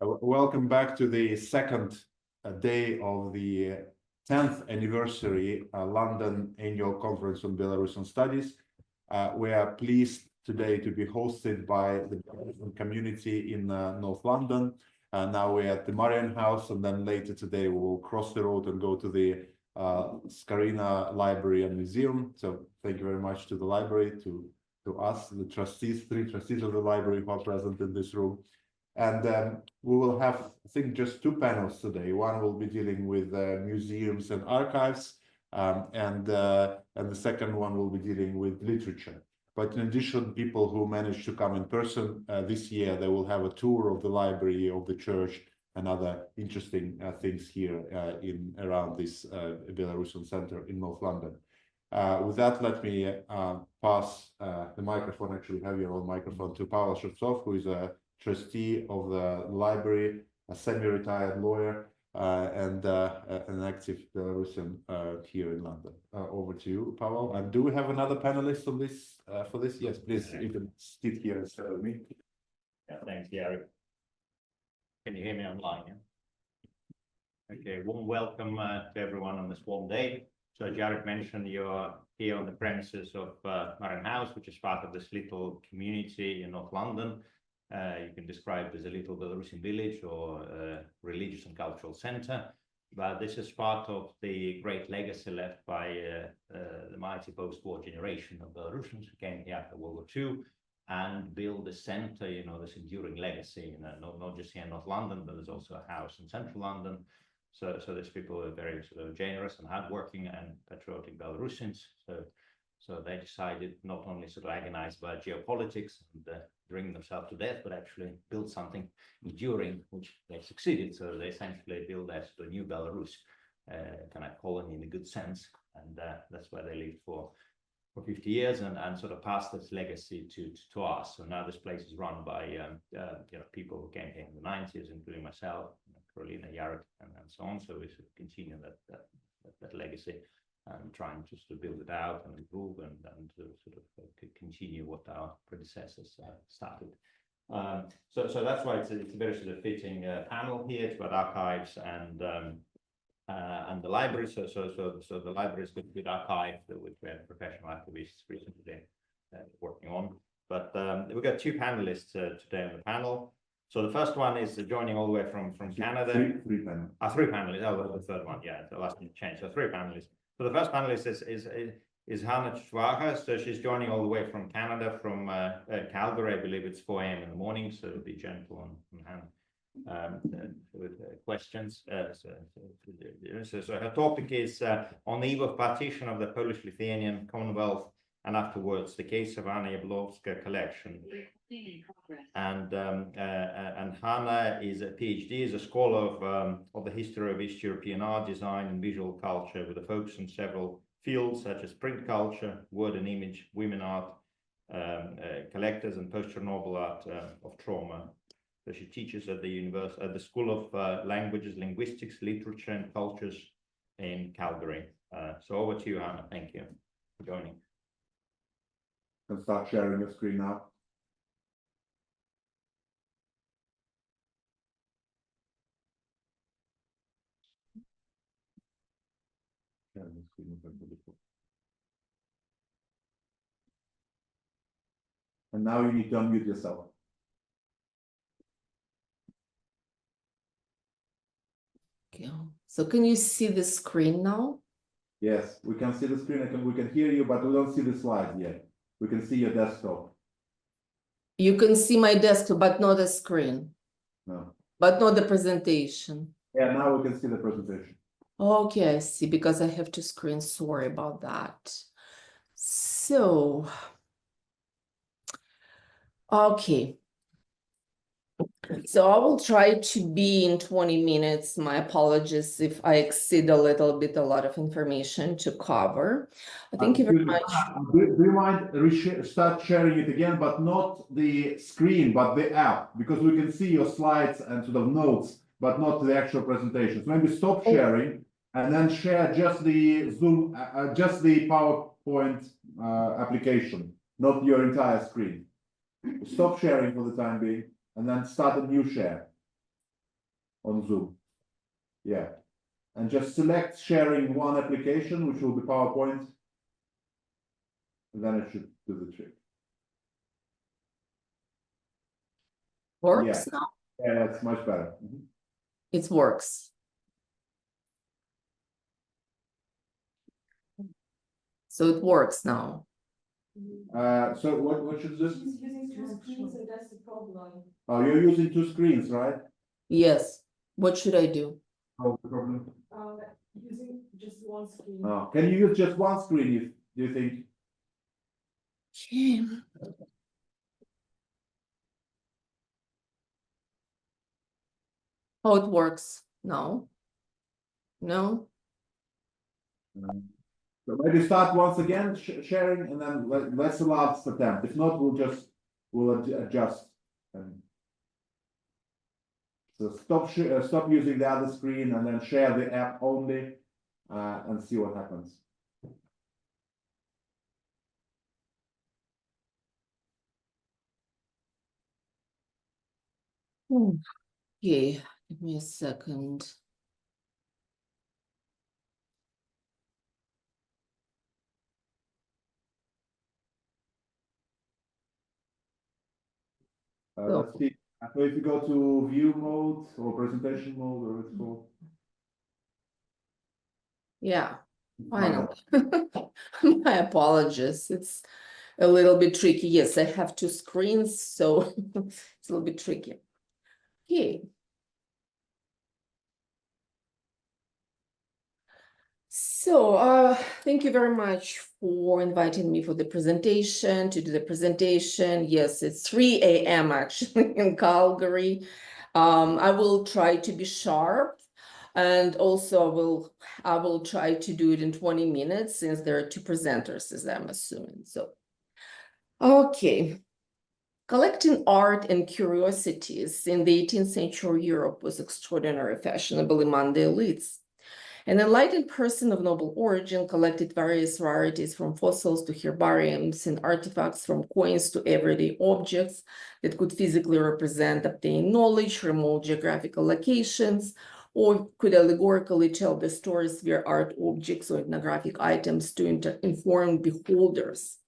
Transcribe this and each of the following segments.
Welcome back to the second day of the 10th anniversary London Annual Conference on Belarusian Studies. We are pleased today to be hosted by the Belarusian community in North London. Now we're at the Marian House, and then later today we will cross the road and go to the Skaryna Library and Museum. So thank you very much to the library, to us, the trustees, 3 trustees of the library who are present in this room. And we will have, I think, just 2 panels today. One will be dealing with museums and archives, and the second one will be dealing with literature. But in addition, people who managed to come in person this year, they will have a tour of the library, of the church, and other interesting things here in around this Belarusian center in North London. With that, let me pass the microphone. Actually, have your own microphone to Paval, who is a trustee of the library, a semi-retired lawyer, and an active Belarusian here in London. Over to you, Paval. And do we have another panelist on this for this? Yes, please. You can sit here instead of me. Yeah, thanks, Gary. Can you hear me online? Yeah? Okay, warm welcome to everyone on this warm day. So Jared mentioned you're here on the premises of Marian House, which is part of this little community in North London. You can describe it as a little Belarusian village or religious and cultural center, but this is part of the great legacy left by the mighty post-war generation of Belarusians who came here after World War II and build a center, you know, this enduring legacy, you know, not just here in North London, but there's also a house in central London. So these people are very sort of generous and hardworking and patriotic Belarusians. So they decided not only sort of agonize by geopolitics and bring themselves to death, but actually build something enduring, which they succeeded. So they essentially built a sort of new Belarus, kind of colony in a good sense, and that's where they lived for 50 years and sort of passed this legacy to us. So now this place is run by you know, people who came here in the 90s, including myself, Karolina, Jared, and so on. So we sort of continue that legacy and trying just to build it out and improve and to sort of continue what our predecessors started. So that's why it's a very sort of fitting panel here. It's about archives and the library. So the library is a good archive which we have professional archivists recently working on. But we've got 2 panelists today on the panel. So the first one is joining all the way from Canada. 3 panelists. 3 panelists. Oh, the third one, yeah, the last thing changed. So 3 panelists. So the first panelist is Hanna Chuchvaha. So she's joining all the way from Canada, from Calgary. I believe it's 4 a.m. in the morning, so be gentle on Hanna with questions. So her topic is on the eve of partition of the Polish-LithuanianCommonwealth, and afterwards the case of Jabłonowska'sCollection. And Hanna is a PhD, is a scholar of the history of East European art, design, and visual culture, with a focus on several fields such as print culture, word and image, women art, collectors, and post-Chernobyl art of trauma. So she teaches at the School of Languages, Linguistics, Literature, and Cultures in Calgary. So over to you, Hanna. Thank you for joining. You can start sharing your screen now. And now you need to unmute yourself. Okay. So can you see the screen now? Yes, we can see the screen. We can hear you, but we don't see the slides yet. We can see your desktop. You can see my desktop, but not the screen. No. But not the presentation. Yeah, now we can see the presentation. Okay, I see, because I have 2 screens. Sorry about that. So, okay. So I will try to be in 20 minutes. My apologies if I exceed a little bit, a lot of information to cover. Thank you very much. Do you mind start sharing it again, but not the screen, but the app, because we can see your slides and sort of notes, but not the actual presentation. So maybe stop sharing and then share just the Zoom, just the PowerPoint application, not your entire screen. Stop sharing for the time being, and then start a new share. on Zoom. Yeah. And just select sharing one application, which will be PowerPoint. And then it should do the trick. Works now? Yeah, that's much better. It works. So it works now. So what should this? She's using two screens and that's the problem. Oh, you're using two screens, right? Yes. What should I do? Oh, the problem. Using just one screen. Oh, can you use just one screen if do you think? Okay. Oh, it works. No. No. So maybe start once again sharing, and then let's the last attempt. If not, we'll adjust. So stop using the other screen and then share the app only, and see what happens. Okay, give me a second. Let's see. So if you go to view mode or presentation mode, or it's called. Yeah, finally. My apologies. It's a little bit tricky. Yes, I have two screens, so it's a little bit tricky. Okay. So thank you very much for inviting me for the presentation, to do the presentation. Yes, it's 3 a.m. actually in Calgary. I will try to be sharp, and also I will try to do it in 20 minutes since there are two presenters, as I'm assuming. So, okay. Collecting art and curiosities in the 18th century Europe was extraordinarily fashionable among the elites. An enlightened person of noble origin collected various rarities from fossils to herbariums and artifacts from coins to everyday objects that could physically represent obtained knowledge, remote geographical locations, or could allegorically tell the stories via art objects or ethnographic items to inform beholders.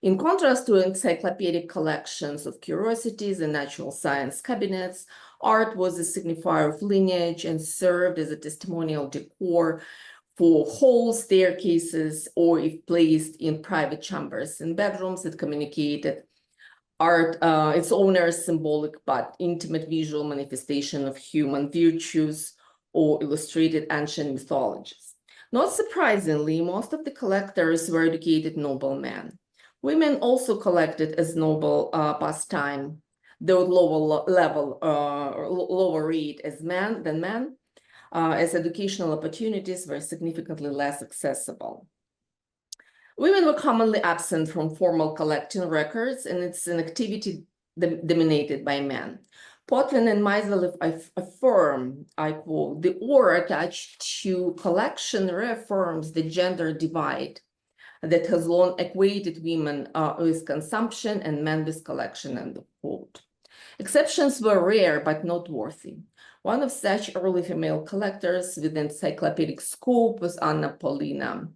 In contrast to encyclopedic collections of curiosities and natural science cabinets, art was a signifier of lineage and served as a testimonial decor for whole staircases, or if placed in private chambers and bedrooms that communicated art, its owner's symbolic but intimate visual manifestation of human virtues or illustrated ancient mythologies. Not surprisingly, most of the collectors were educated noblemen. Women also collected as noble pastime, though lower rate as men, as educational opportunities were significantly less accessible. Women were commonly absent from formal collecting records, and it's an activity dominated by men. Potvin and Meisel affirm, I quote, the aura attached to collection reaffirms the gender divide that has long equated women with consumption and men with collection, end of quote. Exceptions were rare but noteworthy. One of such early female collectors with encyclopedic scope was Anna Paulina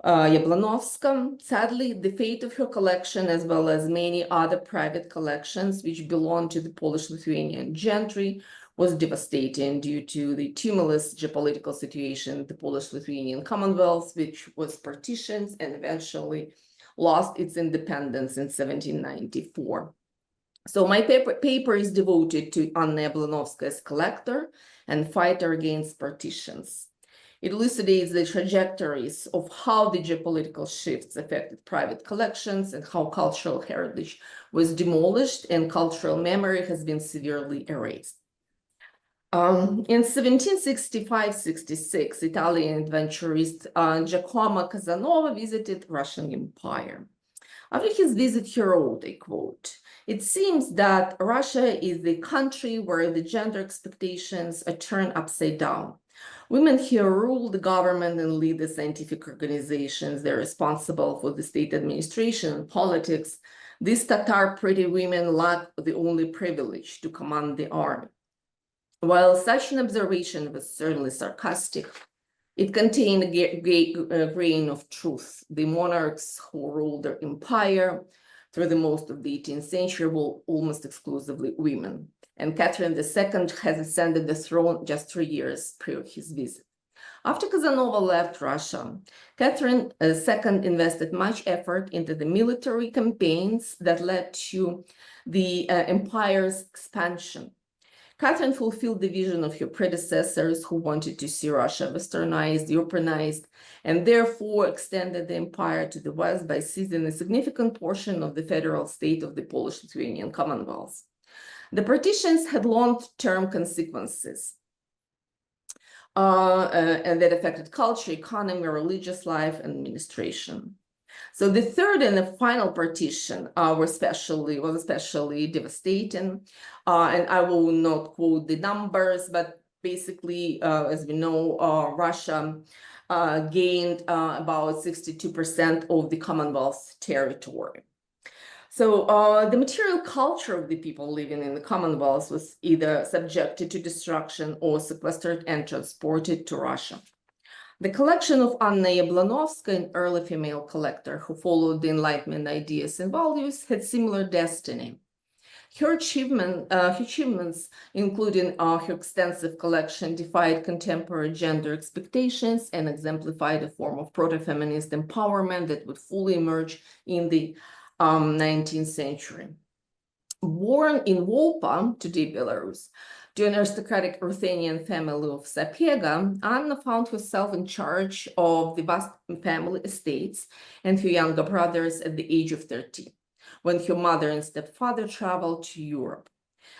Jablonowska. Sadly, the fate of her collection, as well as many other private collections which belonged to the Polish-Lithuanian gentry, was devastating due to the tumultuous geopolitical situation in the Polish-Lithuanian Commonwealth, which was partitions and eventually lost its independence in 1794. So my paper is devoted to Anna Jablonowska's collector and fighter against partitions. It elucidates the trajectories of how the geopolitical shifts affected private collections and how cultural heritage was demolished and cultural memory has been severely erased. In 1765-66, Italian adventurist Giacomo Casanova visited Russian Empire. After his visit, he wrote, I quote, "It seems that Russia is the country where the gender expectations are turned upside down. Women here rule the government and lead the scientific organizations. They're responsible for the state administration and politics. These Tatar pretty women lack the only privilege to command the army. While such an observation was certainly sarcastic, it contained a grain of truth. The monarchs who ruled their empire through the most of the 18th century were almost exclusively women, and Catherine II has ascended the throne just 3 years prior to his visit. After Casanova left Russia, Catherine II invested much effort into the military campaigns that led to the empire's expansion. Catherine fulfilled the vision of her predecessors who wanted to see Russia westernized, Europeanized, and therefore extended the empire to the west by seizing a significant portion of the federal state of the Polish-Lithuanian Commonwealth. The partitions had long-term consequences and that affected culture, economy, religious life, and administration. So the third and the final partition was especially devastating, and I will not quote the numbers, but basically, as we know, Russia gained about 62% of the Commonwealth territory. So the material culture of the people living in the Commonwealth was either subjected to destruction or sequestered and transported to Russia. The collection of Anna Jablonowska, an early female collector who followed the Enlightenment ideas and values, had similar destiny. Her achievements, including her extensive collection, defied contemporary gender expectations and exemplified a form of proto-feminist empowerment that would fully emerge in the 19th century. Born in Volpa, today Belarus, to an aristocratic Ruthenian family of Sapiega, Anna found herself in charge of the vast family estates and her younger brothers at the age of 13, when her mother and stepfather traveled to Europe.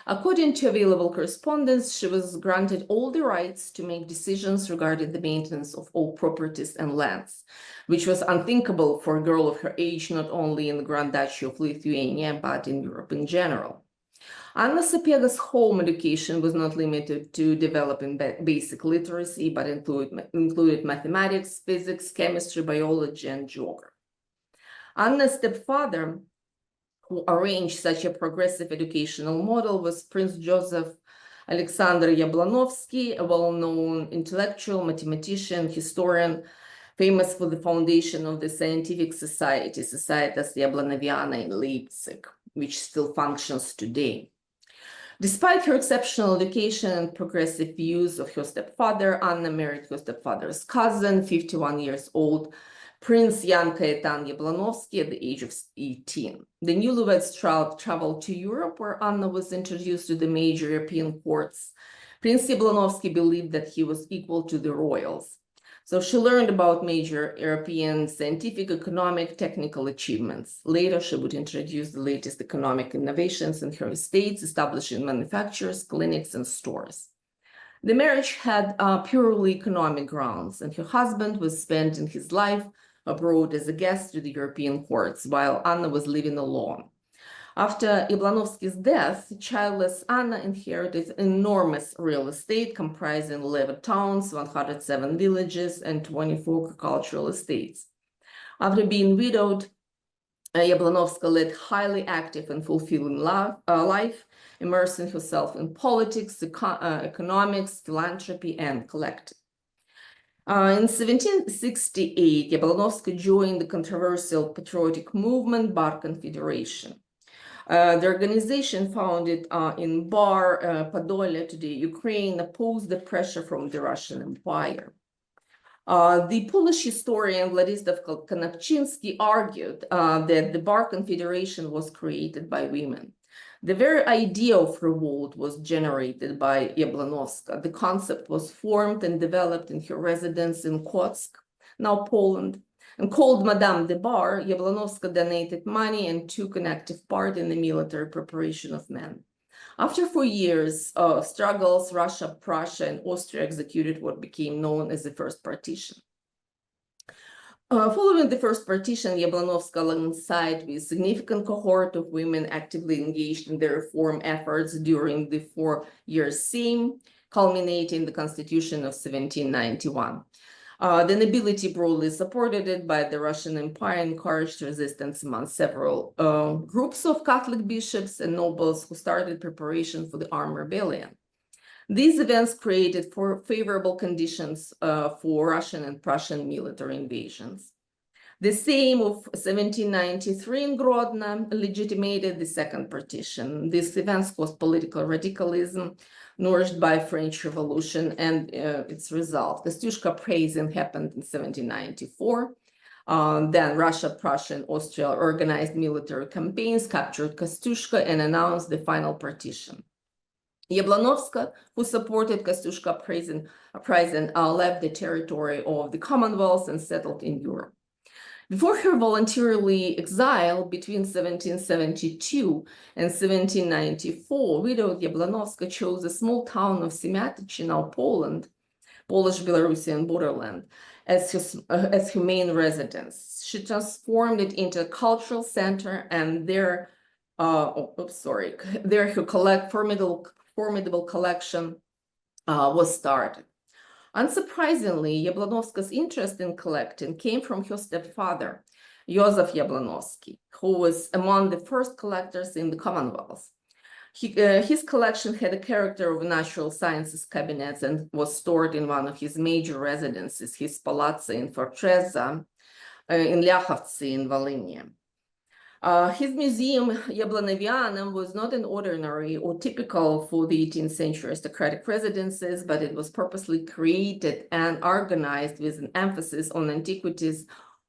According to available correspondence, she was granted all the rights to make decisions regarding the maintenance of all properties and lands, which was unthinkable for a girl of her age, not only in the Grand Duchy of Lithuania, but in Europe in general. Anna Sapiega's home education was not limited to developing basic literacy, but included mathematics, physics, chemistry, biology, and geography. Anna's stepfather, who arranged such a progressive educational model, was Prince Joseph Alexander Jabłonovski, a well-known intellectual, mathematician, historian, famous for the foundation of the scientific society, Societas Jabłonowiana in Leipzig, which still functions today. Despite her exceptional education and progressive views of her stepfather, Anna married her stepfather's cousin, 51 years old, Prince Jan Kajetan Jablonowski, at the age of 18. The newlyweds traveled to Europe, where Anna was introduced to the major European courts. Prince Jablonowski believed that he was equal to the royals. So she learned about major European scientific, economic, technical achievements. Later, she would introduce the latest economic innovations in her estates, establishing manufacturers, clinics, and stores. The marriage had purely economic grounds, and her husband was spending his life abroad as a guest to the European courts, while Anna was living alone. After Jablonowski's death, childless Anna inherited enormous real estate comprising 11 towns, 107 villages, and 24 agricultural estates. After being widowed, Jablonowska led highly active and fulfilling life, immersing herself in politics, economics, philanthropy, and collecting. In 1768, Jablonowska joined the controversial patriotic movement Bar Confederation. The organization, founded in Bar, Podolye, today Ukraine, opposed the pressure from the Russian Empire. The Polish historian Władysław Konopczyński argued that the Bar Confederation was created by women. The very idea of revolt was generated by Jablonowska. The concept was formed and developed in her residence in Kotsk, now Poland, and called Madame de Bar. Jablonowska donated money and took an active part in the military preparation of men. After 4 years of struggles, Russia, Prussia, and Austria executed what became known as the First Partition. Following the First Partition, Jablonowska, alongside with a significant cohort of women, actively engaged in the reform efforts during the 4-year Sejm, culminating in the Constitution of 1791. The nobility broadly supported it, but the Russian Empire encouraged resistance among several groups of Catholic bishops and nobles who started preparation for the armed rebellion. These events created favorable conditions for Russian and Prussian military invasions. The Sejm of 1793 in Grodno legitimated the second partition. These events caused political radicalism nourished by French Revolution and its result. Kostyuszka Praising happened in 1794. Then Russia, Prussia, and Austria organized military campaigns, captured Kostyuszka, and announced the final partition. Jablonowska, who supported Kostyuszka Praising, left the territory of the Commonwealth and settled in Europe. Before her voluntarily exile between 1772 and 1794, widow Jablonowska chose a small town of Siemiatyce, now Poland, Polish-Belarusian borderland, as her main residence. She transformed it into a cultural center, and there her formidable collection was started. Unsurprisingly, Jablonowska's interest in collecting came from her stepfather, Józef Jablonowski, who was among the first collectors in the Commonwealth. His collection had a character of natural sciences cabinets and was stored in one of his major residences, his palazzo in Fortreza, in Ляховцы in Volhynia. His museum, Jabłonowianum, was not an ordinary or typical for the 18th century aristocratic residences, but it was purposely created and organized with an emphasis on antiquities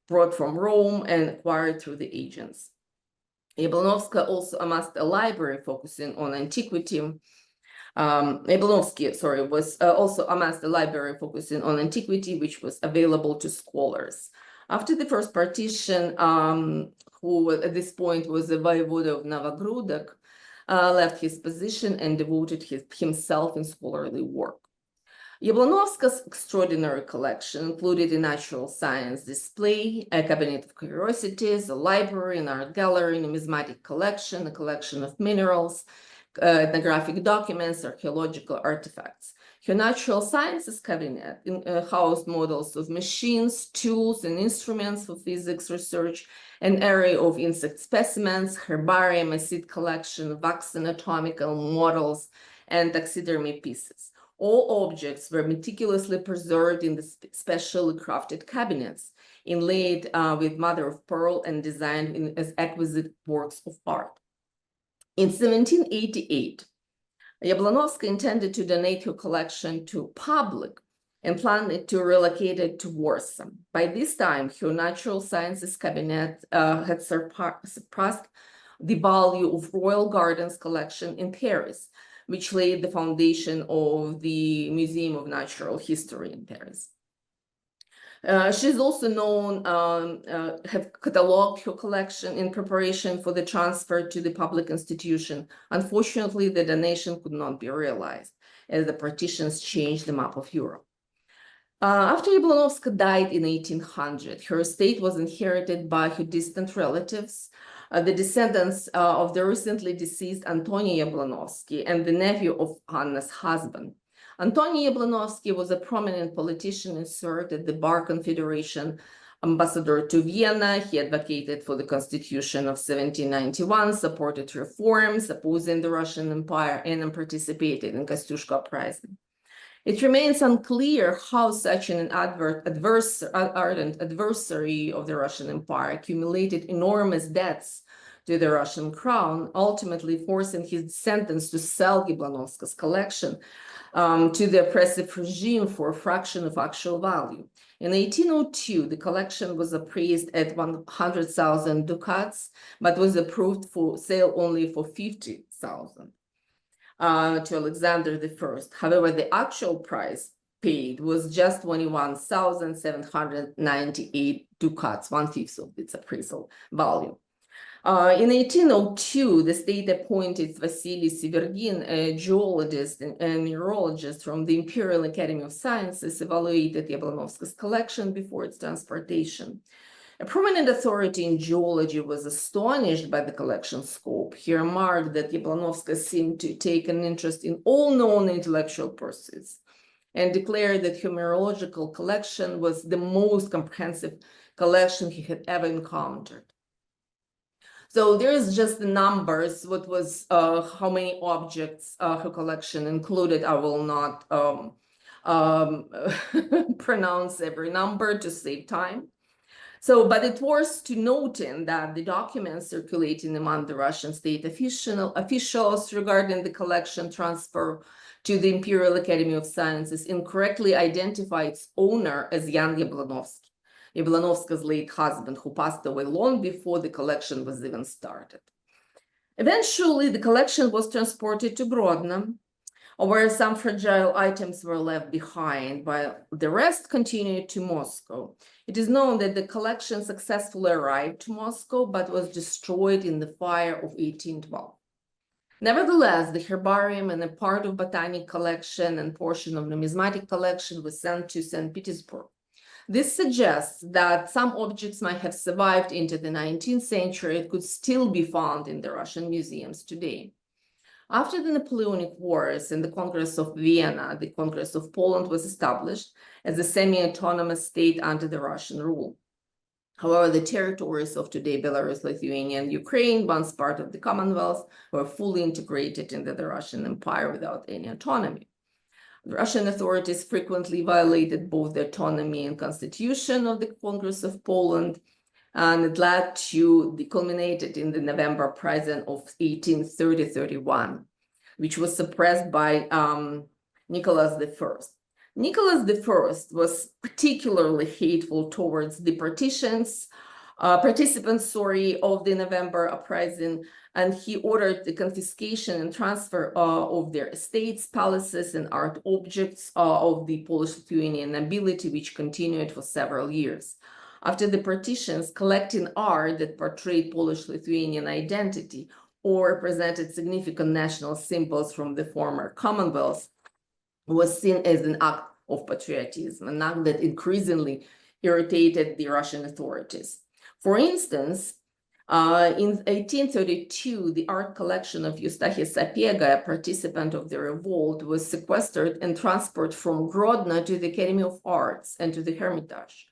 brought from Rome and acquired through the agents. Jablonowska also amassed a library focusing on antiquity. Also amassed a library focusing on antiquity, which was available to scholars. After the first partition, who at this point was the voivode of Novogrudok, left his position and devoted himself in scholarly work. Jablonowska's extraordinary collection included a natural science display, a cabinet of curiosities, a library, an art gallery, numismatic collection, a collection of minerals, ethnographic documents, archaeological artifacts. Her natural sciences cabinet housed models of machines, tools, and instruments for physics research, an array of insect specimens, herbarium, a seed collection, wax anatomical models, and taxidermy pieces. All objects were meticulously preserved in the specially crafted cabinets, inlaid with mother of pearl and designed as exquisite works of art. In 1788, Jablonowska intended to donate her collection to public and planned to relocate it to Warsaw. By this time, her natural sciences cabinet had surpassed the value of Royal Gardens collection in Paris, which laid the foundation of the Museum of Natural History in Paris. She's also known, have cataloged her collection in preparation for the transfer to the public institution. Unfortunately, the donation could not be realized as the partitions changed the map of Europe. After Jablonowska died in 1800, her estate was inherited by her distant relatives, the descendants of the recently deceased Antoni Jablonowski and the nephew of Hanna's husband. Antoni Jablonowski was a prominent politician and served at the Bar Confederation, ambassador to Vienna. He advocated for the Constitution of 1791, supported reforms, opposing the Russian Empire, and participated in Kostyuszka Praising. It remains unclear how such an ardent adversary of the Russian Empire accumulated enormous debts to the Russian crown, ultimately forcing his descendants to sell Jablonowska's collection to the oppressive regime for a fraction of actual value. In 1802, the collection was appraised at 100,000 ducats, but was approved for sale only for 50,000 to Alexander I. However, the actual price paid was just 21,798 ducats, 1/5 of its appraisal value. In 1802, the state appointed Vasily Severgin, a geologist and mineralogist from the Imperial Academy of Sciences, evaluated Jablonowska's collection before its transportation. A prominent authority in geology was astonished by the collection's scope. He remarked that Jablonowska seemed to take an interest in all known intellectual pursuits and declared that her mineralogical collection was the most comprehensive collection he had ever encountered. So there is just the numbers, what was how many objects her collection included. I will not pronounce every number to save time. So, but it was to noting that the documents circulating among the Russian state officials regarding the collection transfer to the Imperial Academy of Sciences incorrectly identify its owner as Jan Jabłonovski, Jabłonovska's late husband, who passed away long before the collection was even started. Eventually, the collection was transported to Grodno, where some fragile items were left behind, while the rest continued to Moscow. It is known that the collection successfully arrived to Moscow, but was destroyed in the fire of 1812. Nevertheless, the herbarium and a part of botanic collection and portion of numismatic collection was sent to St. Petersburg. This suggests that some objects might have survived into the 19th century and could still be found in the Russian museums today. After the Napoleonic Wars and the Congress of Vienna, the Congress of Poland was established as a semi-autonomous state under the Russian rule. However, the territories of today, Belarus, Lithuania, and Ukraine, once part of the Commonwealth, were fully integrated into the Russian Empire without any autonomy. The Russian authorities frequently violated both the autonomy and constitution of the Congress of Poland, and it led to the culminated in the November Uprising of 1830-31, which was suppressed by Nicholas I. Nicholas I was particularly hateful towards the participants of the November Uprising, and he ordered the confiscation and transfer of their estates, palaces, and art objects of the Polish-Lithuanian nobility, which continued for several years. After the partitions, collecting art that portrayed Polish-Lithuanian identity or represented significant national symbols from the former Commonwealth was seen as an act of patriotism, an act that increasingly irritated the Russian authorities. For instance, in 1832, the art collection of Eustachius Sapiega, a participant of the revolt, was sequestered and transported from Grodno to the Academy of Arts and to the Hermitage.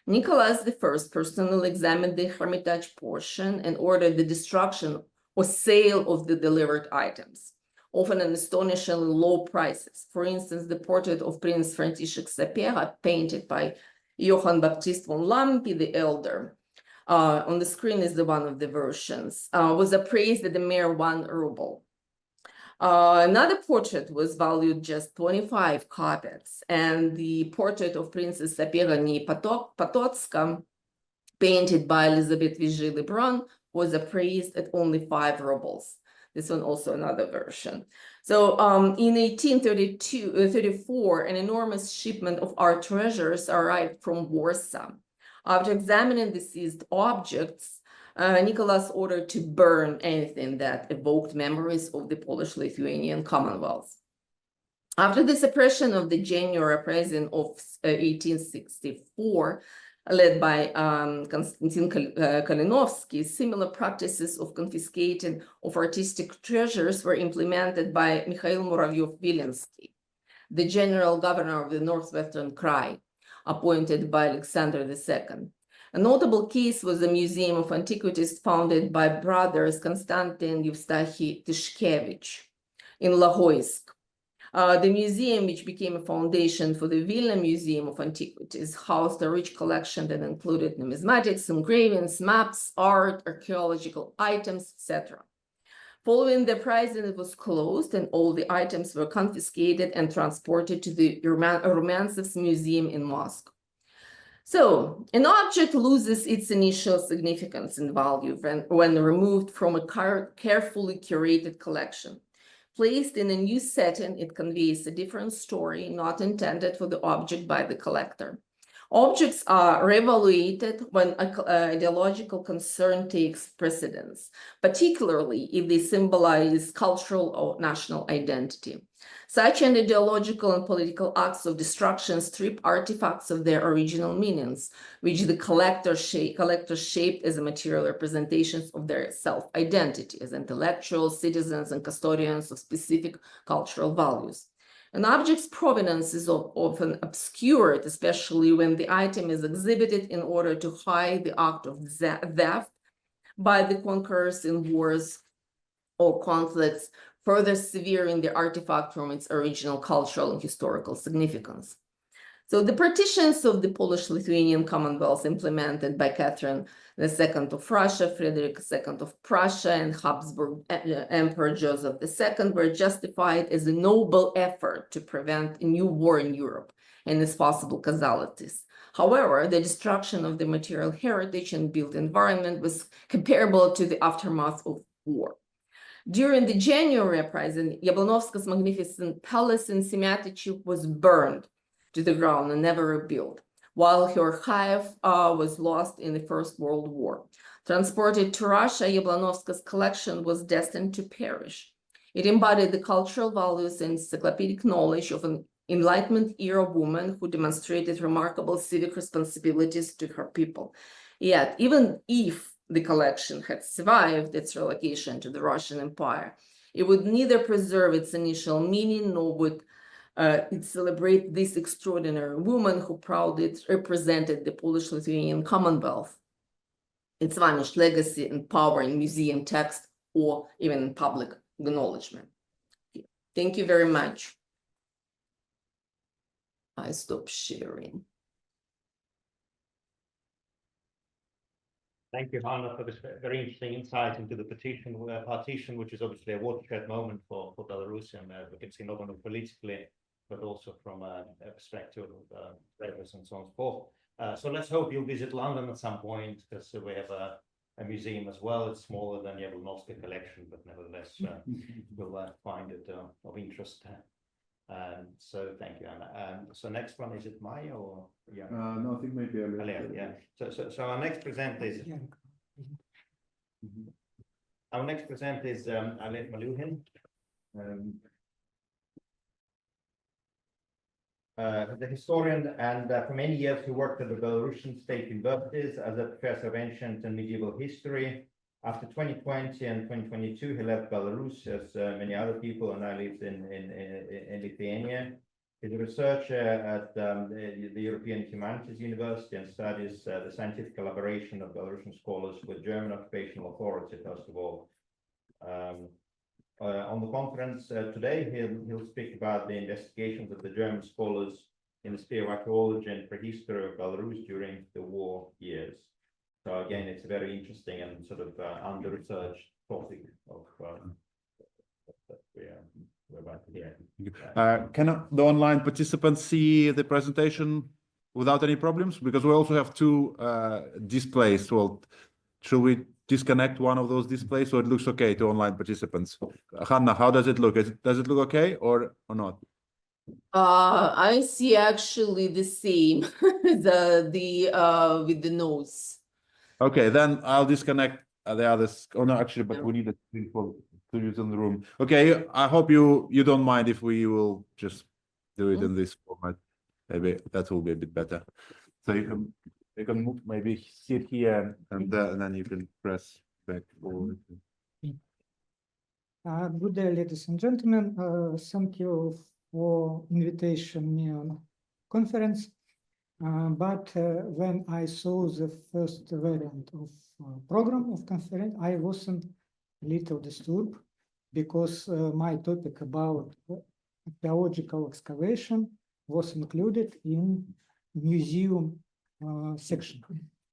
Nicholas I personally examined the Hermitage portion and ordered the destruction or sale of the delivered items, often at astonishingly low prices. For instance, the portrait of Prince František Sapiega, painted by Johann Baptist von Lampi the Elder, on the screen is one of the versions, was appraised at a mere 1 ruble. Another portrait was valued just 25 kopecks, and the portrait of Princess Sapiega Potocka, painted by Elizabeth Vigée Lebrun, was appraised at only 5 rubles. This one also another version. So in 1834, an enormous shipment of art treasures arrived from Warsaw. After examining the seized objects, Nicholas ordered to burn anything that evoked memories of the Polish-Lithuanian Commonwealth. After the suppression of the January Uprising of 1864, led by Konstantin Kalinowski, similar practices of confiscating of artistic treasures were implemented by Mikhail Muravyev-Wilimsky, the general governor of the Northwestern Krai, appointed by Alexander II. A notable case was the Museum of Antiquities founded by brothers Konstantin and Eustachi Tyszkiewicz in Lahoysk. The museum, which became a foundation for the Vilna Museum of Antiquities, housed a rich collection that included numismatics, engravings, maps, art, archaeological items, etc. Following the uprising, it was closed and all the items were confiscated and transported to the Romantsev's Museum in Moscow. So, an object loses its initial significance and value when removed from a carefully curated collection. Placed in a new setting, it conveys a different story not intended for the object by the collector. Objects are reevaluated when ideological concern takes precedence, particularly if they symbolize cultural or national identity. Such an ideological and political acts of destruction strip artifacts of their original meanings, which the collectors shaped as a material representations of their self-identity as intellectuals, citizens, and custodians of specific cultural values. An object's provenance is often obscured, especially when the item is exhibited in order to hide the act of theft by the conquerors in wars or conflicts, further severing the artifact from its original cultural and historical significance. So the partitions of the Polish-Lithuanian Commonwealth implemented by Catherine II of Russia, Frederick II of Prussia, and Habsburg Emperor Joseph II were justified as a noble effort to prevent a new war in Europe and its possible casualties. However, the destruction of the material heritage and built environment was comparable to the aftermath of war. During the January uprising, Jablonowska's magnificent palace in Siemiatychuk was burned to the ground and never rebuilt, while her hive was lost in the First World War. Transported to Russia, Jablonowska's collection was destined to perish. It embodied the cultural values and encyclopedic knowledge of an Enlightenment era woman who demonstrated remarkable civic responsibilities to her people. Yet, even if the collection had survived its relocation to the Russian Empire, it would neither preserve its initial meaning nor would it celebrate this extraordinary woman who proudly represented the Polish-Lithuanian Commonwealth, its vanished legacy and power in museum text or even in public acknowledgement. Thank you very much. I stop sharing. Thank you, Hanna, for this very interesting insight into the partition, which is obviously a watershed moment for Belarusian. We can see not only politically, but also from a perspective of letters and so on and so forth. So let's hope you'll visit London at some point, because we have a museum as well. It's smaller than Jabłonowska'sCollection, but nevertheless, you'll find it of interest. So thank you, Anna. So next one, is it Maya or yeah? No, I think maybe Oleg, yeah. So our next presenter is Oleg Maliugin. The historian, and for many years he worked at the Belarusian state universities as a professor of ancient and medieval history. After 2020 and 2022, he left Belarus, as many other people, and now lives in Lithuania. He's a researcher at the European Humanities University and studies the scientific collaboration of Belarusian scholars with German occupational authority, first of all. On the conference today, he'll speak about the investigations of the German scholars in the sphere of archaeology and prehistory of Belarus during the war years. So again, it's a very interesting and sort of under-researched topic of that we're about to hear. Can the online participants see the presentation without any problems? Because we also have two displays. Well, should we disconnect one of those displays so it looks okay to online participants? Hanna, how does it look? Does it look okay or not? I see actually the same with the notes. Okay, then I'll disconnect the others. Oh no, actually, but we need a screen to use in the room. Okay, I hope you don't mind if we will just do it in this format. Maybe that will be a bit better. So you can move, maybe sit here and then you can press back forward. Good day, ladies and gentlemen. Thank you for invitation me on conference. But when I saw the first variant of program of conference, I wasn't a little disturbed because my topic about archaeological excavation was included in museum section.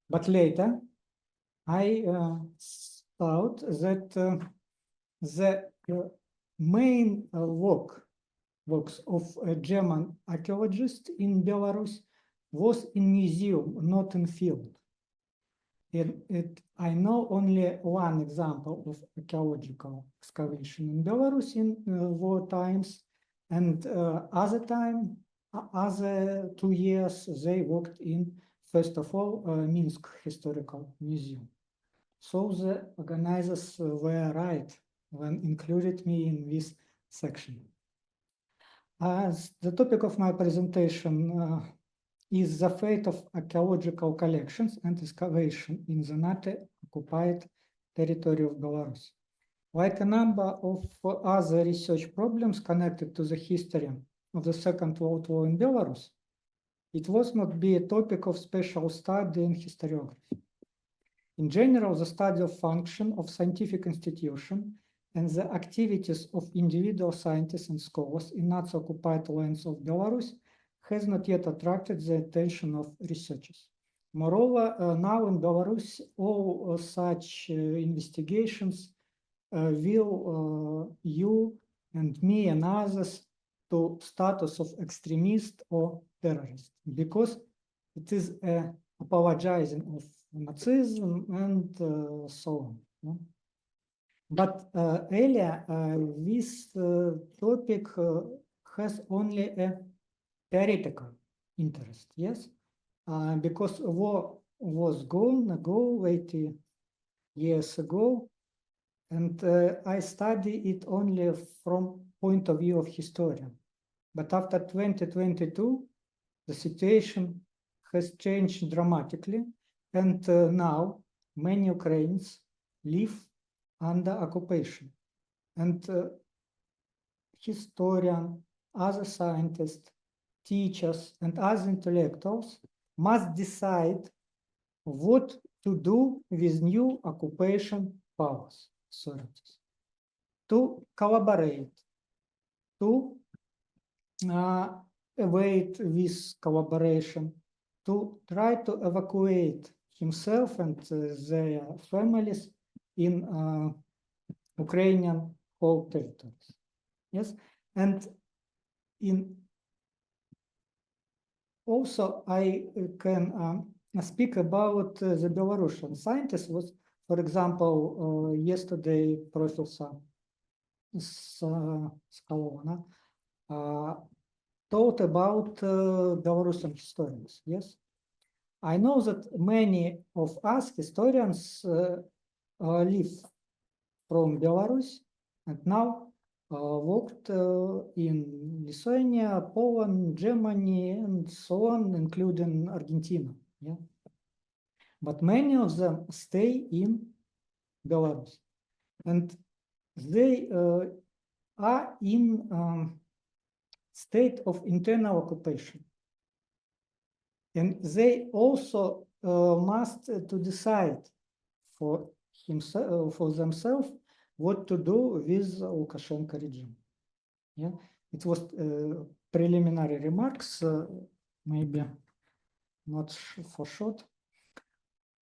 But later, I thought that the main works of a German archaeologist in Belarus was in museum, not in field. I know only one example of archaeological excavation in Belarus in war times, and other 2 years they worked in, first of all, Minsk Historical Museum. So the organizers were right when included me in this section. As the topic of my presentation is the fate of archaeological collections and excavation in the NATO-occupied territory of Belarus. Like a number of other research problems connected to the history of the Second World War in Belarus, it was not be a topic of special study in historiography. In general, the study of function of scientific institution and the activities of individual scientists and scholars in Nazi-occupied lands of Belarus has not yet attracted the attention of researchers. Moreover, now in Belarus, all such investigations will you and me and others to status of extremist or terrorist, because it is apologizing of Nazism and so on. But earlier, this topic has only a theoretical interest, yes? Because war was gone ago, 80 years ago, and I study it only from point of view of historian. But after 2022, the situation has changed dramatically, and now many Ukrainians live under occupation. And historians, other scientists, teachers, and other intellectuals must decide what to do with new occupation powers, authorities, to collaborate, to await this collaboration, to try to evacuate himself and their families in Ukrainian whole territories. Yes, and in also I can speak about the Belarusian scientists. Was, for example, yesterday Professor Skaryna taught about Belarusian historians. Yes, I know that many of us historians live from Belarus and now worked in Lithuania, Poland, Germany, and so on, including Argentina. Yeah, but many of them stay in Belarus, and they are in state of internal occupation, and they also must to decide for themselves what to do with Lukashenko regime. Yeah, it was preliminary remarks, maybe not for short.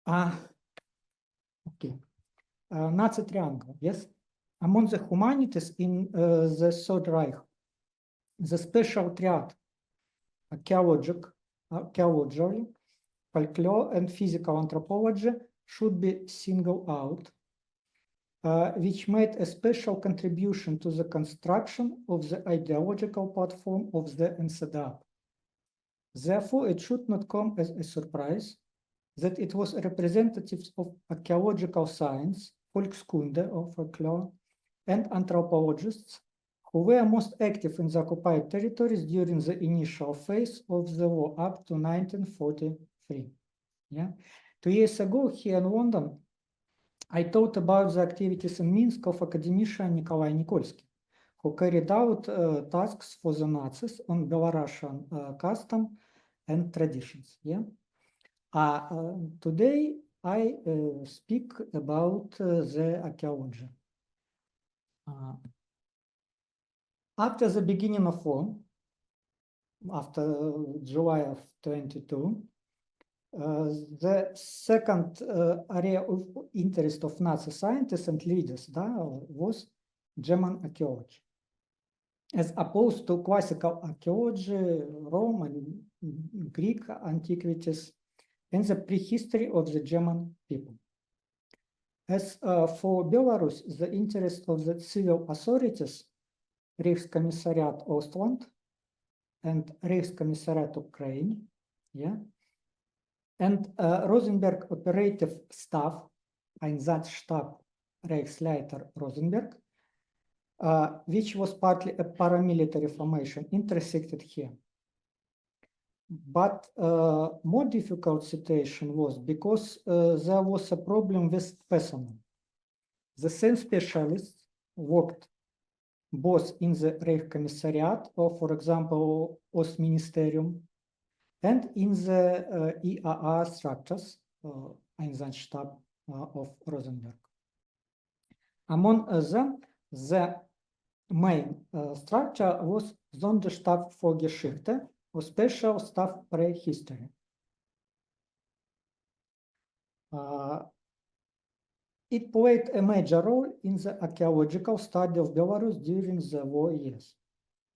Okay, Nazi triangle. Yes, among the humanities in the Third Reich, the special triad, archaeology, folklore, and physical anthropology should be singled out, which made a special contribution to the construction of the ideological platform of the NSDAP. Therefore, it should not come as a surprise that it was representatives of archaeological science, Volkskunde or folklore, and anthropologists who were most active in the occupied territories during the initial phase of the war up to 1943. Yeah, 2 years ago here in London, I taught about the activities in Minsk of academician Nikolai Nikolsky, who carried out tasks for the Nazis on Belarusian custom and traditions. Yeah. Today I speak about the archaeology. After the beginning of war, after July of 22, the second area of interest of Nazi scientists and leaders was German archaeology, as opposed to classical archaeology, Roman, Greek antiquities, and the prehistory of the German people. As for Belarus, the interest of the civil authorities, Reichskommissariat Ostland and Reichskommissariat Ukraine, yeah, and Rosenberg operative staff, Einsatzstab Reichsleiter Rosenberg, which was partly a paramilitary formation, intersected here. But more difficult situation was because there was a problem with personnel. The same specialists worked both in the Reichskommissariat or, for example, Ostministerium, and in the EAR structures, Einsatzstab of Rosenberg. Among them, the main structure was Sonderstab for Geschichte, or special staff prehistory. It played a major role in the archaeological study of Belarus during the war years.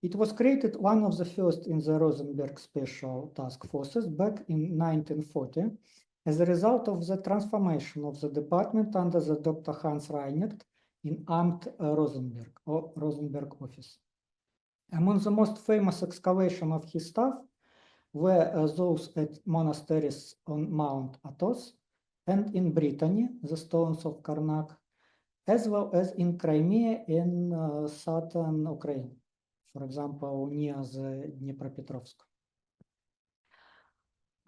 It was created one of the first in the Rosenberg Special Task Forces back in 1940 as a result of the transformation of the department under the Dr. Hans Reinert in Amt Rosenberg, or Rosenberg Office. Among the most famous excavations of his staff were those at monasteries on Mount Athos and in Brittany, the stones of Karnak, as well as in Crimea in southern Ukraine, for example, near the Dnipropetrovsk.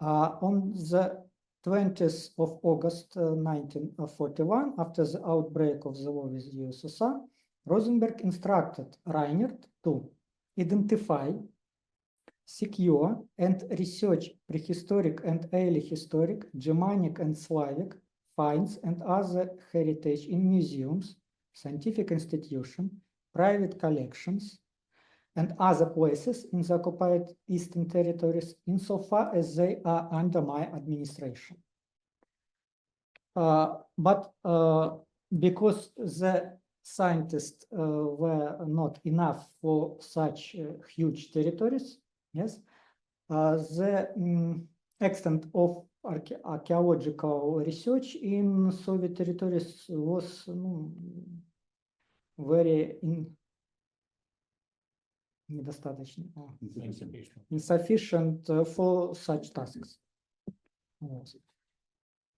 On the 20th of August 1941, after the outbreak of the war with USSR, Rosenberg instructed Reinert to identify, secure, and research prehistoric and early historic, Germanic and Slavic finds and other heritage in museums, scientific institutions, private collections, and other places in the occupied Eastern territories insofar as they are under my administration. But because the scientists were not enough for such huge territories, yes, the extent of archaeological research in Soviet territories was very insufficient for such tasks.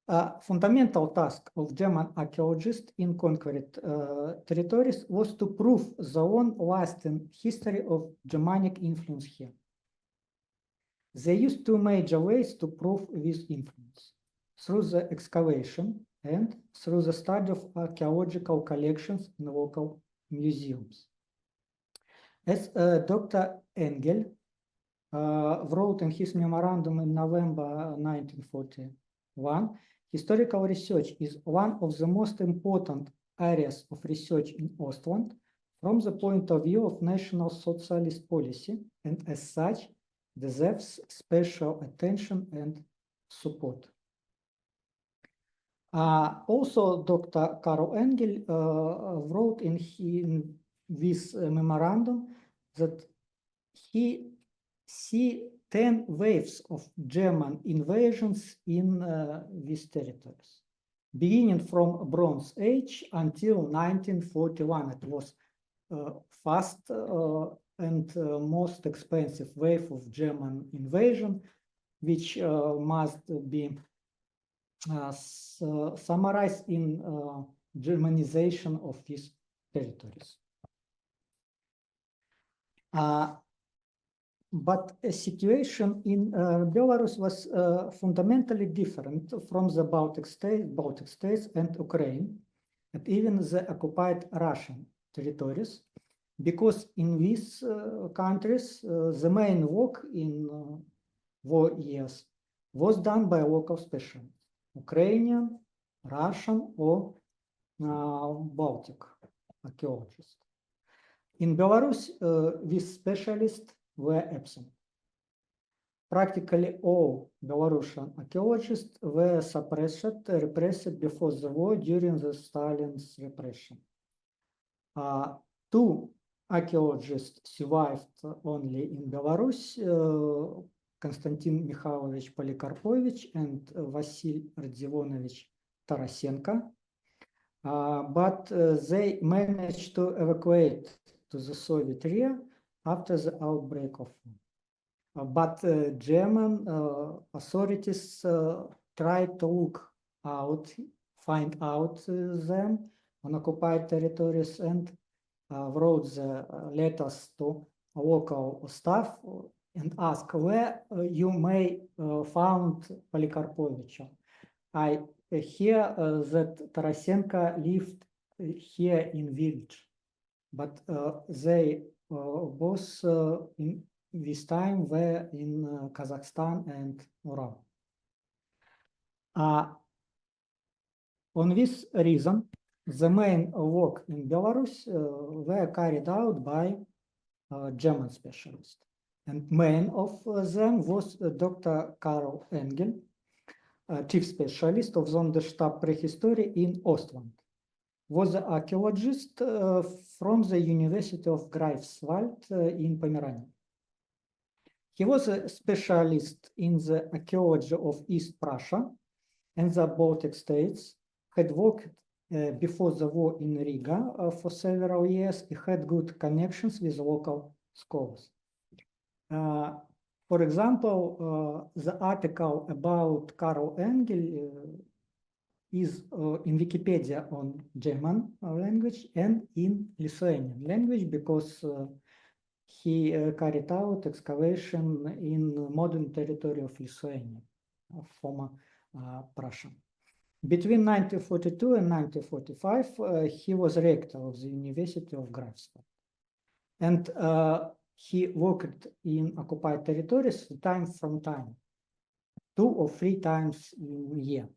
A fundamental task of German archaeologists in conquered territories was to prove the long-lasting history of Germanic influence here. They used two major ways to prove this influence: through the excavation and through the study of archaeological collections in local museums. As Dr. Engel wrote in his memorandum in November 1941, historical research is one of the most important areas of research in Ostland from the point of view of national socialist policy, and as such, deserves special attention and support. Also, Dr. Karl Engel wrote in this memorandum that he see 10 waves of German invasions in these territories, beginning from Bronze Age until 1941. It was fast and most expensive wave of German invasion, which must be summarized in Germanization of these territories. But a situation in Belarus was fundamentally different from the Baltic states and Ukraine, and even the occupied Russian territories, because in these countries, the main work in war years was done by local specialists, Ukrainian, Russian, or Baltic archaeologists. In Belarus, these specialists were absent. Practically all Belarusian archaeologists were repressed before the war during the Stalin's repression. Two archaeologists survived only in Belarus, Konstantin Mikhailovich Polikarpovich and Vasil Radivonovich Tarasenko, but they managed to evacuate to the Soviet rear after the outbreak of war. But German authorities tried to find out them on occupied territories and wrote the letters to local staff and asked where you may found Polikarpovich. I hear that Tarasenko lived here in village, but they both in this time were in Kazakhstan and Ural. On this reason, the main work in Belarus were carried out by German specialists. And main of them was Dr. Karl Engel, chief specialist of Sonderstab Prehistory in Ostland. Was an archaeologist from the University of Greifswald in Pomerania. He was a specialist in the archaeology of East Prussia and the Baltic states, had worked before the war in Riga for several years. He had good connections with local scholars. For example, the article about Karl Engel is in Wikipedia on German language and in Lithuanian language because he carried out excavation in modern territory of Lithuania, former Prussia. Between 1942 and 1945, he was rector of the University of Greifswald. And he worked in occupied territories time from time, 2 or 3 times in a year.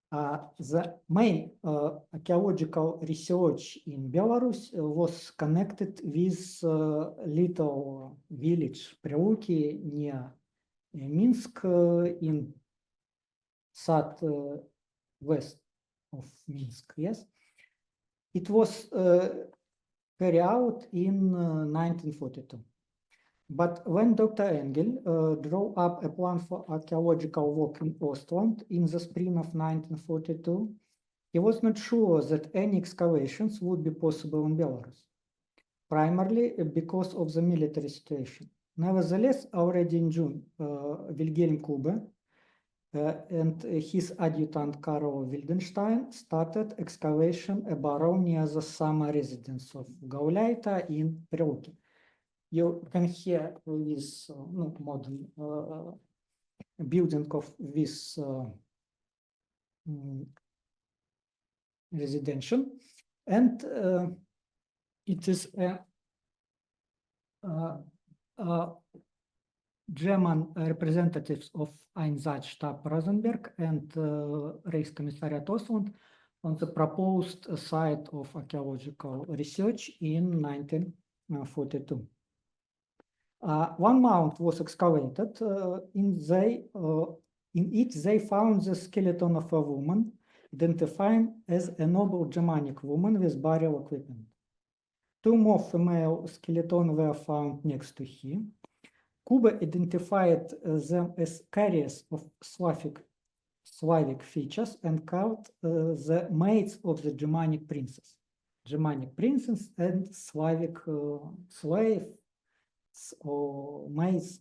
The main archaeological research in Belarus was connected with little village Preluki near Minsk in southwest of Minsk. Yes, it was carried out in 1942. But when Dr. Engel drew up a plan for archaeological work in Ostland in the spring of 1942, he was not sure that any excavations would be possible in Belarus, primarily because of the military situation. Nevertheless, already in June, Wilhelm Kube and his adjutant Karl Wildenstein started excavation a barrow near the summer residence of Gauleita in Preluki. You can hear this modern building of this residential, and it is German representatives of Einsatzstab Rosenberg and Reichskommissariat Ostland on the proposed site of archaeological research in 1942. One mound was excavated. In it, they found the skeleton of a woman, identified as a noble Germanic woman with burial equipment. 2 more female skeletons were found next to him. Kube identified them as carriers of Slavic features and called the maids of the Germanic princes. Germanic princes and Slavic slave or maids.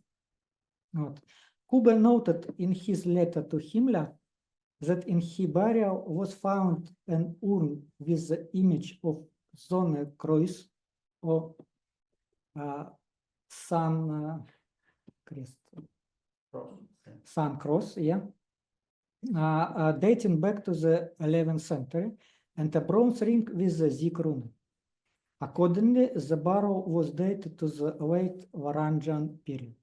Kube noted in his letter to Himmler that in his burial was found an urn with the image of Sonnenkreuz or Sun Cross, yeah, dating back to the 11th century, and a bronze ring with the Zig rune. Accordingly, the barrow was dated to the late Varangian period.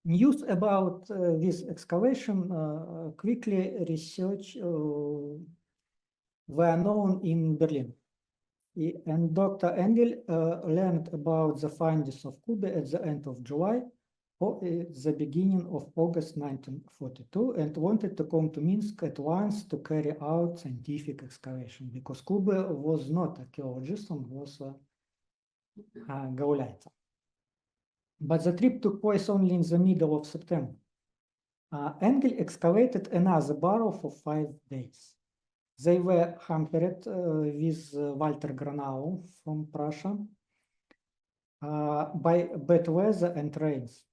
News about this excavation quickly research were known in Berlin. And Dr. Engel learned about the findings of Kube at the end of July or at the beginning of August 1942 and wanted to come to Minsk at once to carry out scientific excavation because Kube was not an archaeologist and was a Gauleiter. But the trip took place only in the middle of September. Engel excavated another barrow for 5 days. They were hampered with Walter Granau from Prussia by bad weather and rains.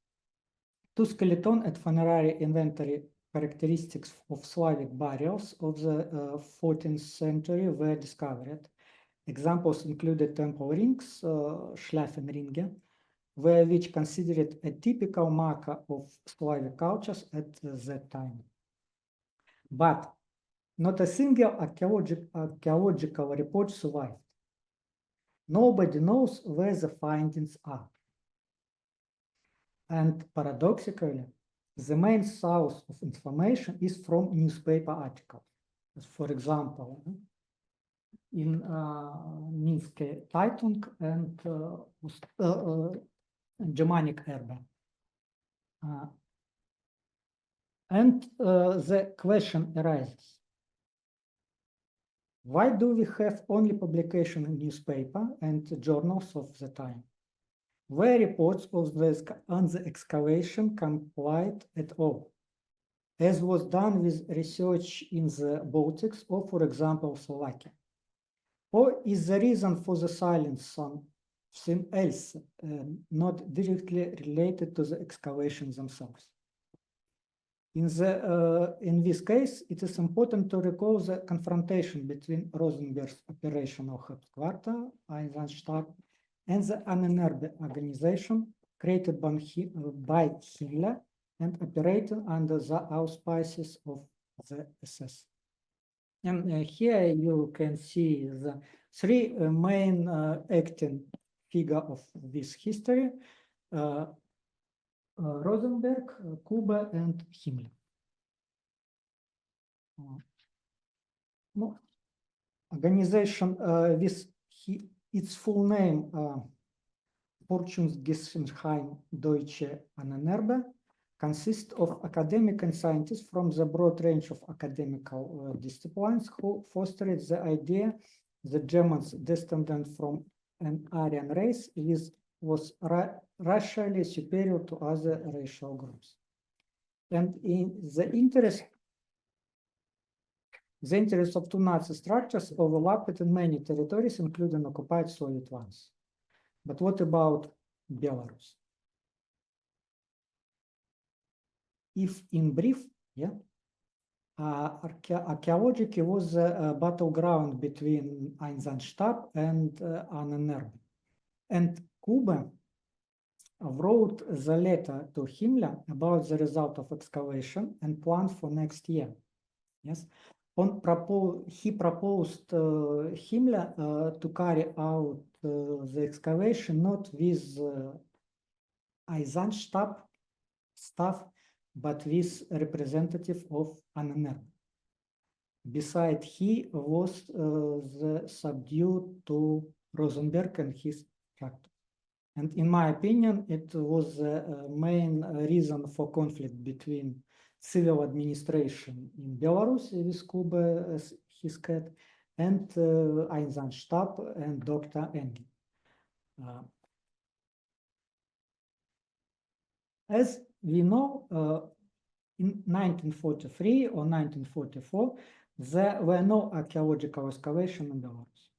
2 skeleton and funerary inventory characteristics of Slavic burials of the 14th century were discovered. Examples included temple rings, Schlafenringe, which considered a typical marker of Slavic cultures at that time. But not a single archaeological report survived. Nobody knows where the findings are. And paradoxically, the main source of information is from newspaper articles. For example, in Minske Zeitung and Germanic Erbe. And the question arises, why do we have only publication in newspaper and journals of the time, where reports of on the excavation complied at all, as was done with research in the Baltics or, for example, Slovakia? Or is the reason for the silence something else, not directly related to the excavations themselves? In this case, it is important to recall the confrontation between Rosenberg's operational headquarters, Einsatsstab, and the Annenerbe organization created by Hitler and operating under the auspices of the SS. And here you can see the three main acting figures of this history. Rosenberg, Kuba, and Himmler. Organization with its full name, Forschungsgemeinschaft Deutsche Annenerbe, consists of academic and scientists from the broad range of academical disciplines who fostered the idea that Germans descended from an Aryan race was racially superior to other racial groups. And in the interest of two Nazi structures overlapped in many territories, including occupied Soviet ones. But what about Belarus? If in brief, archaeology was a battleground between Einsatsstab and Annenerbe. And Kuba wrote the letter to Himmler about the result of excavation and plan for next year. Yes, he proposed Himmler to carry out the excavation not with Einsatsstab staff, but with representative of Annenerbe. Besides, he was subdued to Rosenberg and his tractor. And in my opinion, it was the main reason for conflict between civil administration in Belarus with Kuba as his head and Einsatsstab and Dr. Engel. As we know, in 1943 or 1944, there were no archaeological excavation in Belarus.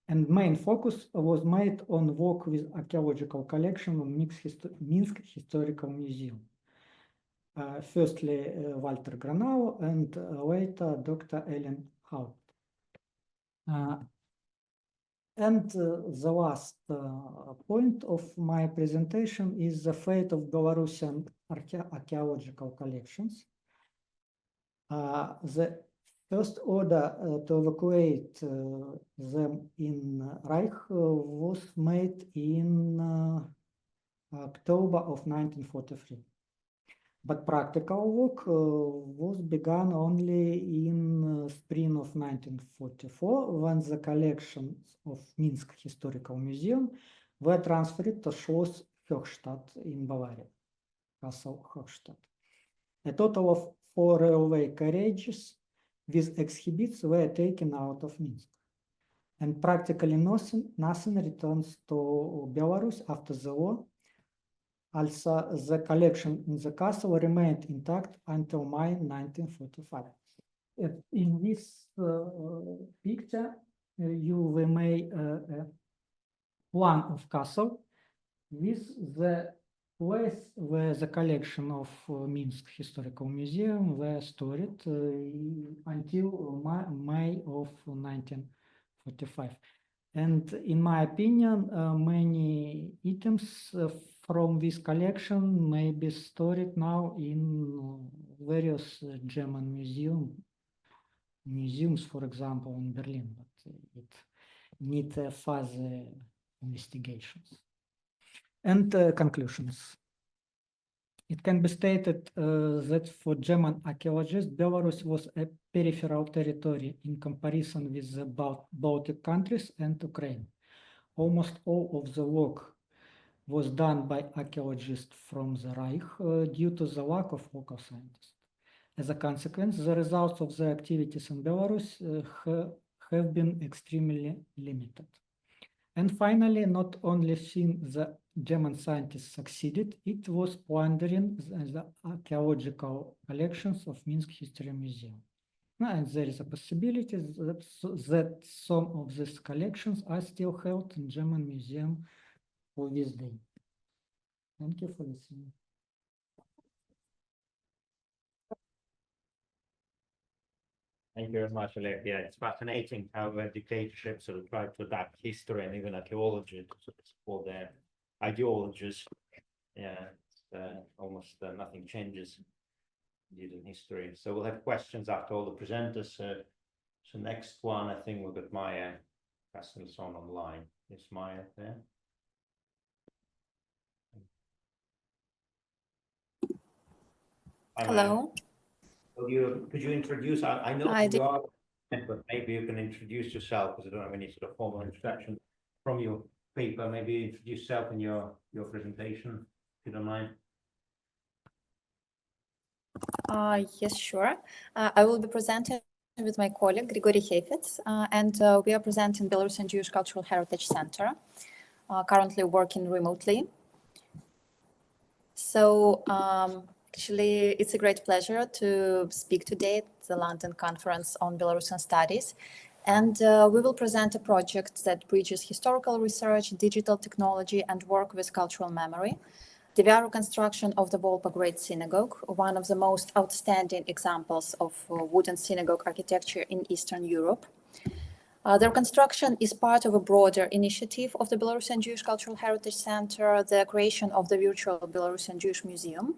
And main focus was made on work with archaeological collection of Minsk Historical Museum. Firstly, Walter Granau and later Dr. Ellen Haupt. And the last point of my presentation is the fate of Belarusian archaeological collections. The first order to evacuate them in Reich was made in October of 1943. But practical work was begun only in spring of 1944, when the collections of Minsk Historical Museum were transferred to Schloss Höchstadt in Bavaria, Castle Höchstadt. A total of 4 railway carriages with exhibits were taken out of Minsk. And practically nothing returns to Belarus after the war. Also, the collection in the castle remained intact until May 1945. In this picture, you will make a plan of castle with the place where the collection of Minsk Historical Museum were stored until May of 1945. And in my opinion, many items from this collection may be stored now in various German museums, for example, in Berlin, but it needs further investigations. And conclusions. It can be stated that for German archaeologists, Belarus was a peripheral territory in comparison with the Baltic countries and Ukraine. Almost all of the work was done by archaeologists from the Reich due to the lack of local scientists. As a consequence, the results of the activities in Belarus have been extremely limited. And finally, not only since the German scientists succeeded, it was plundering the archaeological collections of Minsk History Museum. And there is a possibility that some of these collections are still held in German museum for this day. Thank you for listening. Thank you very much, Oleg. Yeah, it's fascinating how dictatorships sort of try to adapt history and even archaeology to support their ideologies. Yeah, almost nothing changes in history. So we'll have questions after all the presenters. So next one, I think we've got Maya Castelson online. Is Maya there? Hi, Maya. Hello. Could you introduce? I know Hi, who you are, but maybe you can introduce yourself because I don't have any sort of formal introduction from your paper. Maybe introduce yourself in your presentation, if you don't mind. Yes, sure. I will be presenting with my colleague, Grigory Heifetz, and we are presenting Belarusian Jewish Cultural Heritage Center, currently working remotely. So actually, it's a great pleasure to speak today at the London Conference on Belarusian Studies. And we will present a project that bridges historical research, digital technology, and work with cultural memory. The VR reconstruction of the Volpa Great Synagogue, one of the most outstanding examples of wooden synagogue architecture in Eastern Europe. The reconstruction is part of a broader initiative of the Belarusian Jewish Cultural Heritage Center, the creation of the virtual Belarusian Jewish Museum,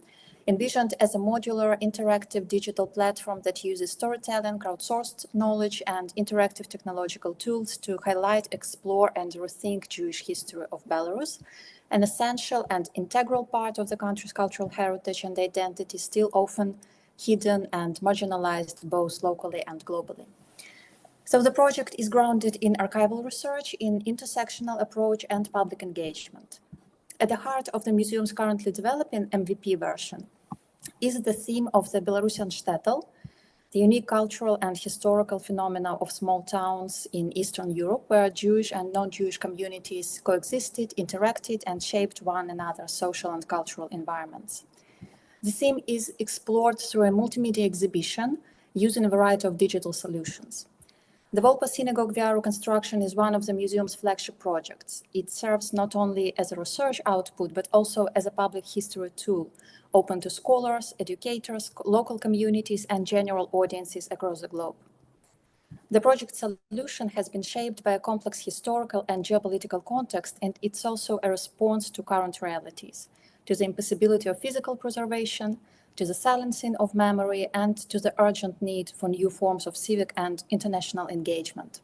envisioned as a modular, interactive digital platform that uses storytelling, crowdsourced knowledge, and interactive technological tools to highlight, explore, and rethink Jewish history of Belarus, an essential and integral part of the country's cultural heritage and identity, still often hidden and marginalized both locally and globally. So the project is grounded in archival research, in intersectional approach, and public engagement. At the heart of the museum's currently developing MVP version is the theme of the Belarusian shtetl, the unique cultural and historical phenomena of small towns in Eastern Europe, where Jewish and non-Jewish communities coexisted, interacted, and shaped one another's social and cultural environments. The theme is explored through a multimedia exhibition using a variety of digital solutions. The Volpa Synagogue VR reconstruction is one of the museum's flagship projects. It serves not only as a research output, but also as a public history tool, open to scholars, educators, local communities, and general audiences across the globe. The project solution has been shaped by a complex historical and geopolitical context, and it's also a response to current realities, to the impossibility of physical preservation, to the silencing of memory, and to the urgent need for new forms of civic and international engagement.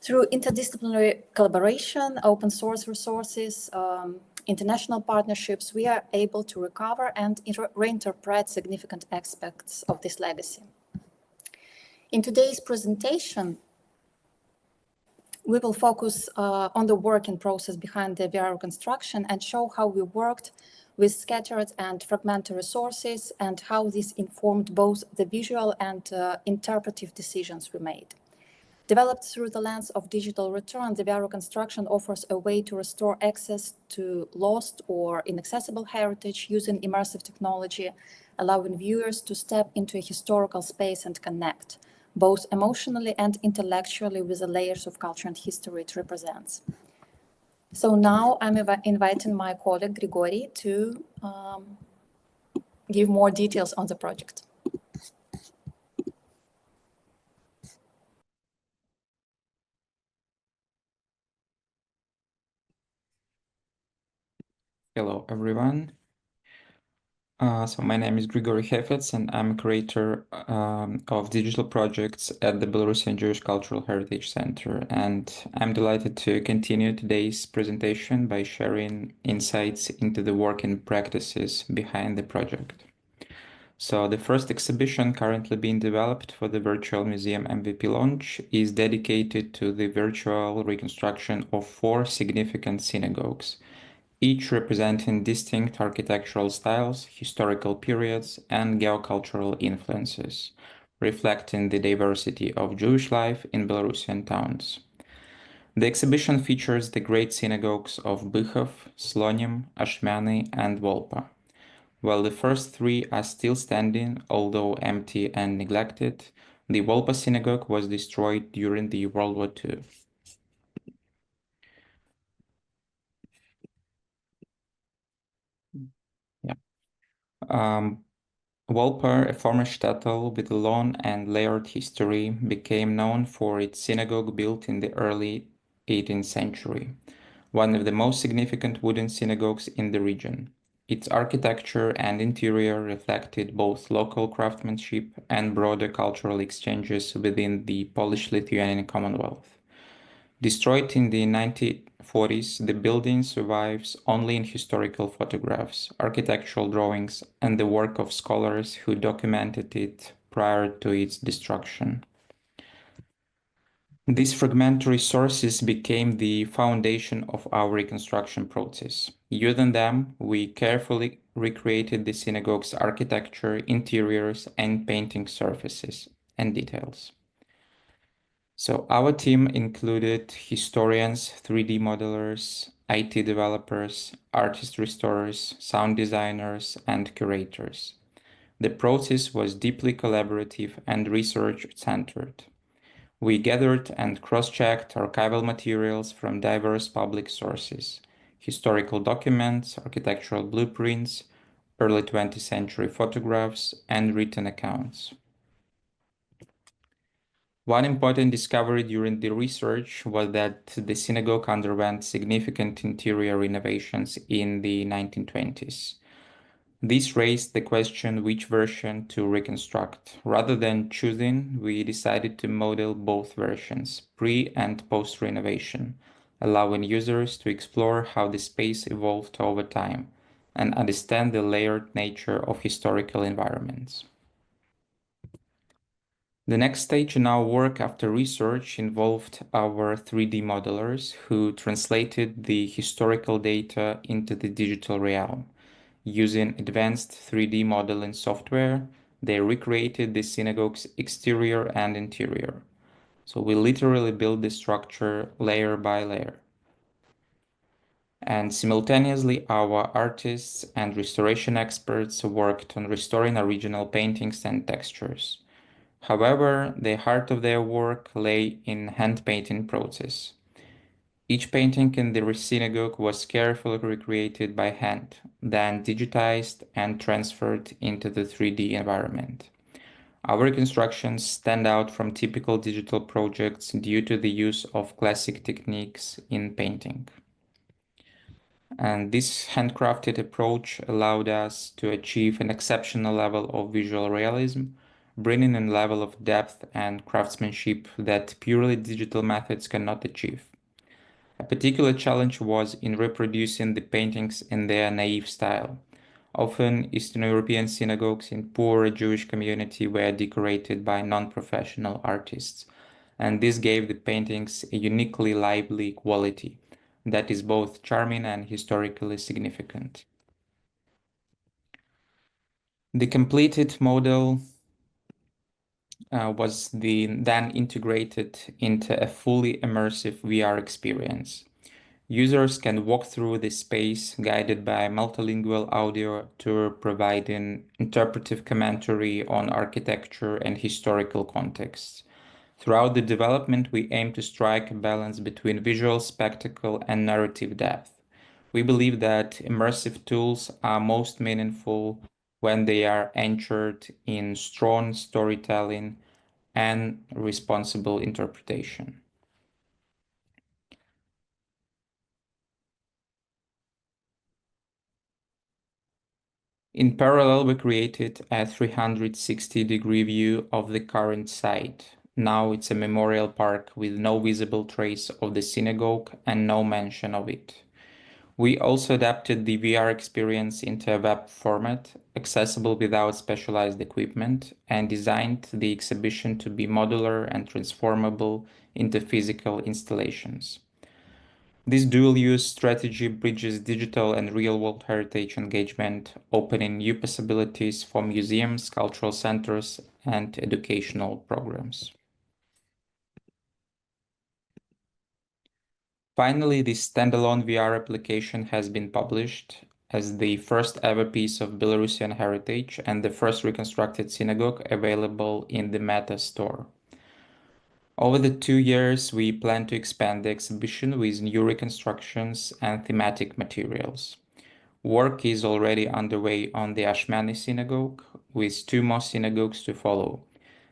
Through interdisciplinary collaboration, open source resources, international partnerships, we are able to recover and reinterpret significant aspects of this legacy. In today's presentation, we will focus on the working process behind the VR reconstruction and show how we worked with scattered and fragmented resources and how this informed both the visual and interpretive decisions we made. Developed through the lens of digital return, the VR reconstruction offers a way to restore access to lost or inaccessible heritage using immersive technology, allowing viewers to step into a historical space and connect, both emotionally and intellectually, with the layers of culture and history it represents. So now I'm inviting my colleague Grigory to give more details on the project. Hello, everyone. So my name is Grigory Hefets, and I'm a creator of digital projects at the Belarusian Jewish Cultural Heritage Center. And I'm delighted to continue today's presentation by sharing insights into the work and practices behind the project. So the first exhibition currently being developed for the virtual museum MVP launch is dedicated to the virtual reconstruction of 4 significant synagogues, each representing distinct architectural styles, historical periods, and geocultural influences, reflecting the diversity of Jewish life in Belarusian towns. The exhibition features the great synagogues of Bychów, Slonim, Ashmiany, and Volpa. While the first 3 are still standing, although empty and neglected, the Volpa synagogue was destroyed during the World War II. Volpa, a former shtetl with a long and layered history, became known for its synagogue built in the early 18th century, one of the most significant wooden synagogues in the region. Its architecture and interior reflected both local craftsmanship and broader cultural exchanges within the Polish-Lithuanian Commonwealth. Destroyed in the 1940s, the building survives only in historical photographs, architectural drawings, and the work of scholars who documented it prior to its destruction. These fragmentary sources became the foundation of our reconstruction process. Using them, we carefully recreated the synagogue's architecture, interiors, and painting surfaces and details. So our team included historians, 3D modelers, IT developers, artist restorers, sound designers, and curators. The process was deeply collaborative and research-centered. We gathered and cross-checked archival materials from diverse public sources, historical documents, architectural blueprints, early 20th century photographs, and written accounts. One important discovery during the research was that the synagogue underwent significant interior renovations in the 1920s. This raised the question which version to reconstruct. Rather than choosing, we decided to model both versions, pre- and post-renovation, allowing users to explore how the space evolved over time and understand the layered nature of historical environments. The next stage in our work after research involved our 3D modelers who translated the historical data into the digital realm. Using advanced 3D modeling software, they recreated the synagogue's exterior and interior. So we literally built the structure layer by layer. And simultaneously, our artists and restoration experts worked on restoring original paintings and textures. However, the heart of their work lay in hand-painting process. Each painting in the synagogue was carefully recreated by hand, then digitized and transferred into the 3D environment. Our reconstructions stand out from typical digital projects due to the use of classic techniques in painting. And this handcrafted approach allowed us to achieve an exceptional level of visual realism, bringing in a level of depth and craftsmanship that purely digital methods cannot achieve. A particular challenge was in reproducing the paintings in their naive style. Often, Eastern European synagogues in poorer Jewish community were decorated by non-professional artists, and this gave the paintings a uniquely lively quality that is both charming and historically significant. The completed model was then integrated into a fully immersive VR experience. Users can walk through the space guided by multilingual audio tour providing interpretive commentary on architecture and historical contexts. Throughout the development, we aim to strike a balance between visual spectacle and narrative depth. We believe that immersive tools are most meaningful when they are anchored in strong storytelling and responsible interpretation. In parallel, we created a 360-degree view of the current site. Now it's a memorial park with no visible trace of the synagogue and no mention of it. We also adapted the VR experience into a web format, accessible without specialized equipment, and designed the exhibition to be modular and transformable into physical installations. This dual-use strategy bridges digital and real-world heritage engagement, opening new possibilities for museums, cultural centers, and educational programs. Finally, this standalone VR application has been published as the first ever piece of Belarusian heritage and the first reconstructed synagogue available in the Meta store. Over the 2 years, we plan to expand the exhibition with new reconstructions and thematic materials. Work is already underway on the Ashmani synagogue, with 2 more synagogues to follow,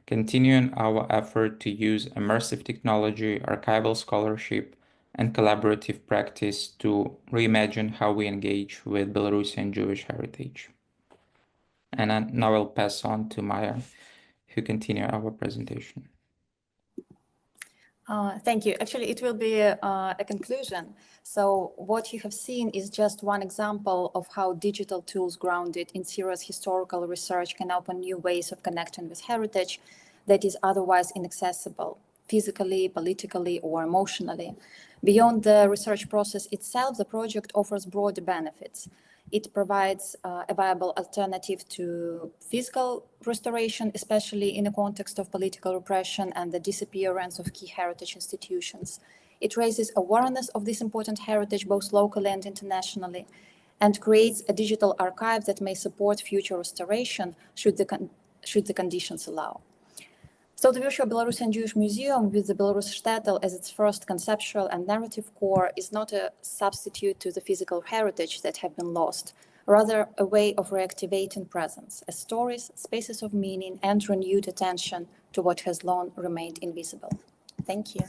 continuing our effort to use immersive technology, archival scholarship, and collaborative practice to reimagine how we engage with Belarusian Jewish heritage. And now I'll pass on to Maya, who continue our presentation. Thank you. Actually, it will be a conclusion. So what you have seen is just one example of how digital tools grounded in serious historical research can open new ways of connecting with heritage that is otherwise inaccessible, physically, politically, or emotionally. Beyond the research process itself, the project offers broader benefits. It provides a viable alternative to physical restoration, especially in the context of political repression and the disappearance of key heritage institutions. It raises awareness of this important heritage both locally and internationally, and creates a digital archive that may support future restoration should the conditions allow. So the virtual Belarusian Jewish Museum, with the Belarus shtetl as its first conceptual and narrative core, is not a substitute to the physical heritage that have been lost, rather a way of reactivating presence as stories, spaces of meaning, and renewed attention to what has long remained invisible. Thank you.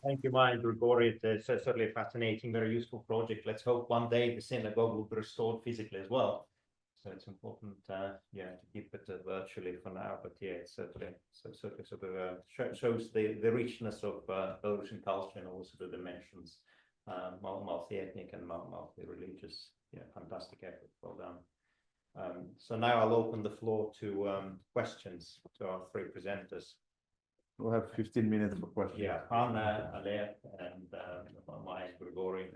Thank you, Maya and Grigory. It's certainly a fascinating, very useful project. Let's hope one day the synagogue will be restored physically as well. So it's important, to keep it virtually for now. But yeah, it's certainly sort of shows the richness of Belarusian culture and also the dimensions, multi-ethnic and multi-religious. Yeah, fantastic effort. Well done. So now I'll open the floor to questions to our 3 presenters. We'll have 15 minutes for questions. Yeah, Hanna, Oleg, and Maya, Grigory.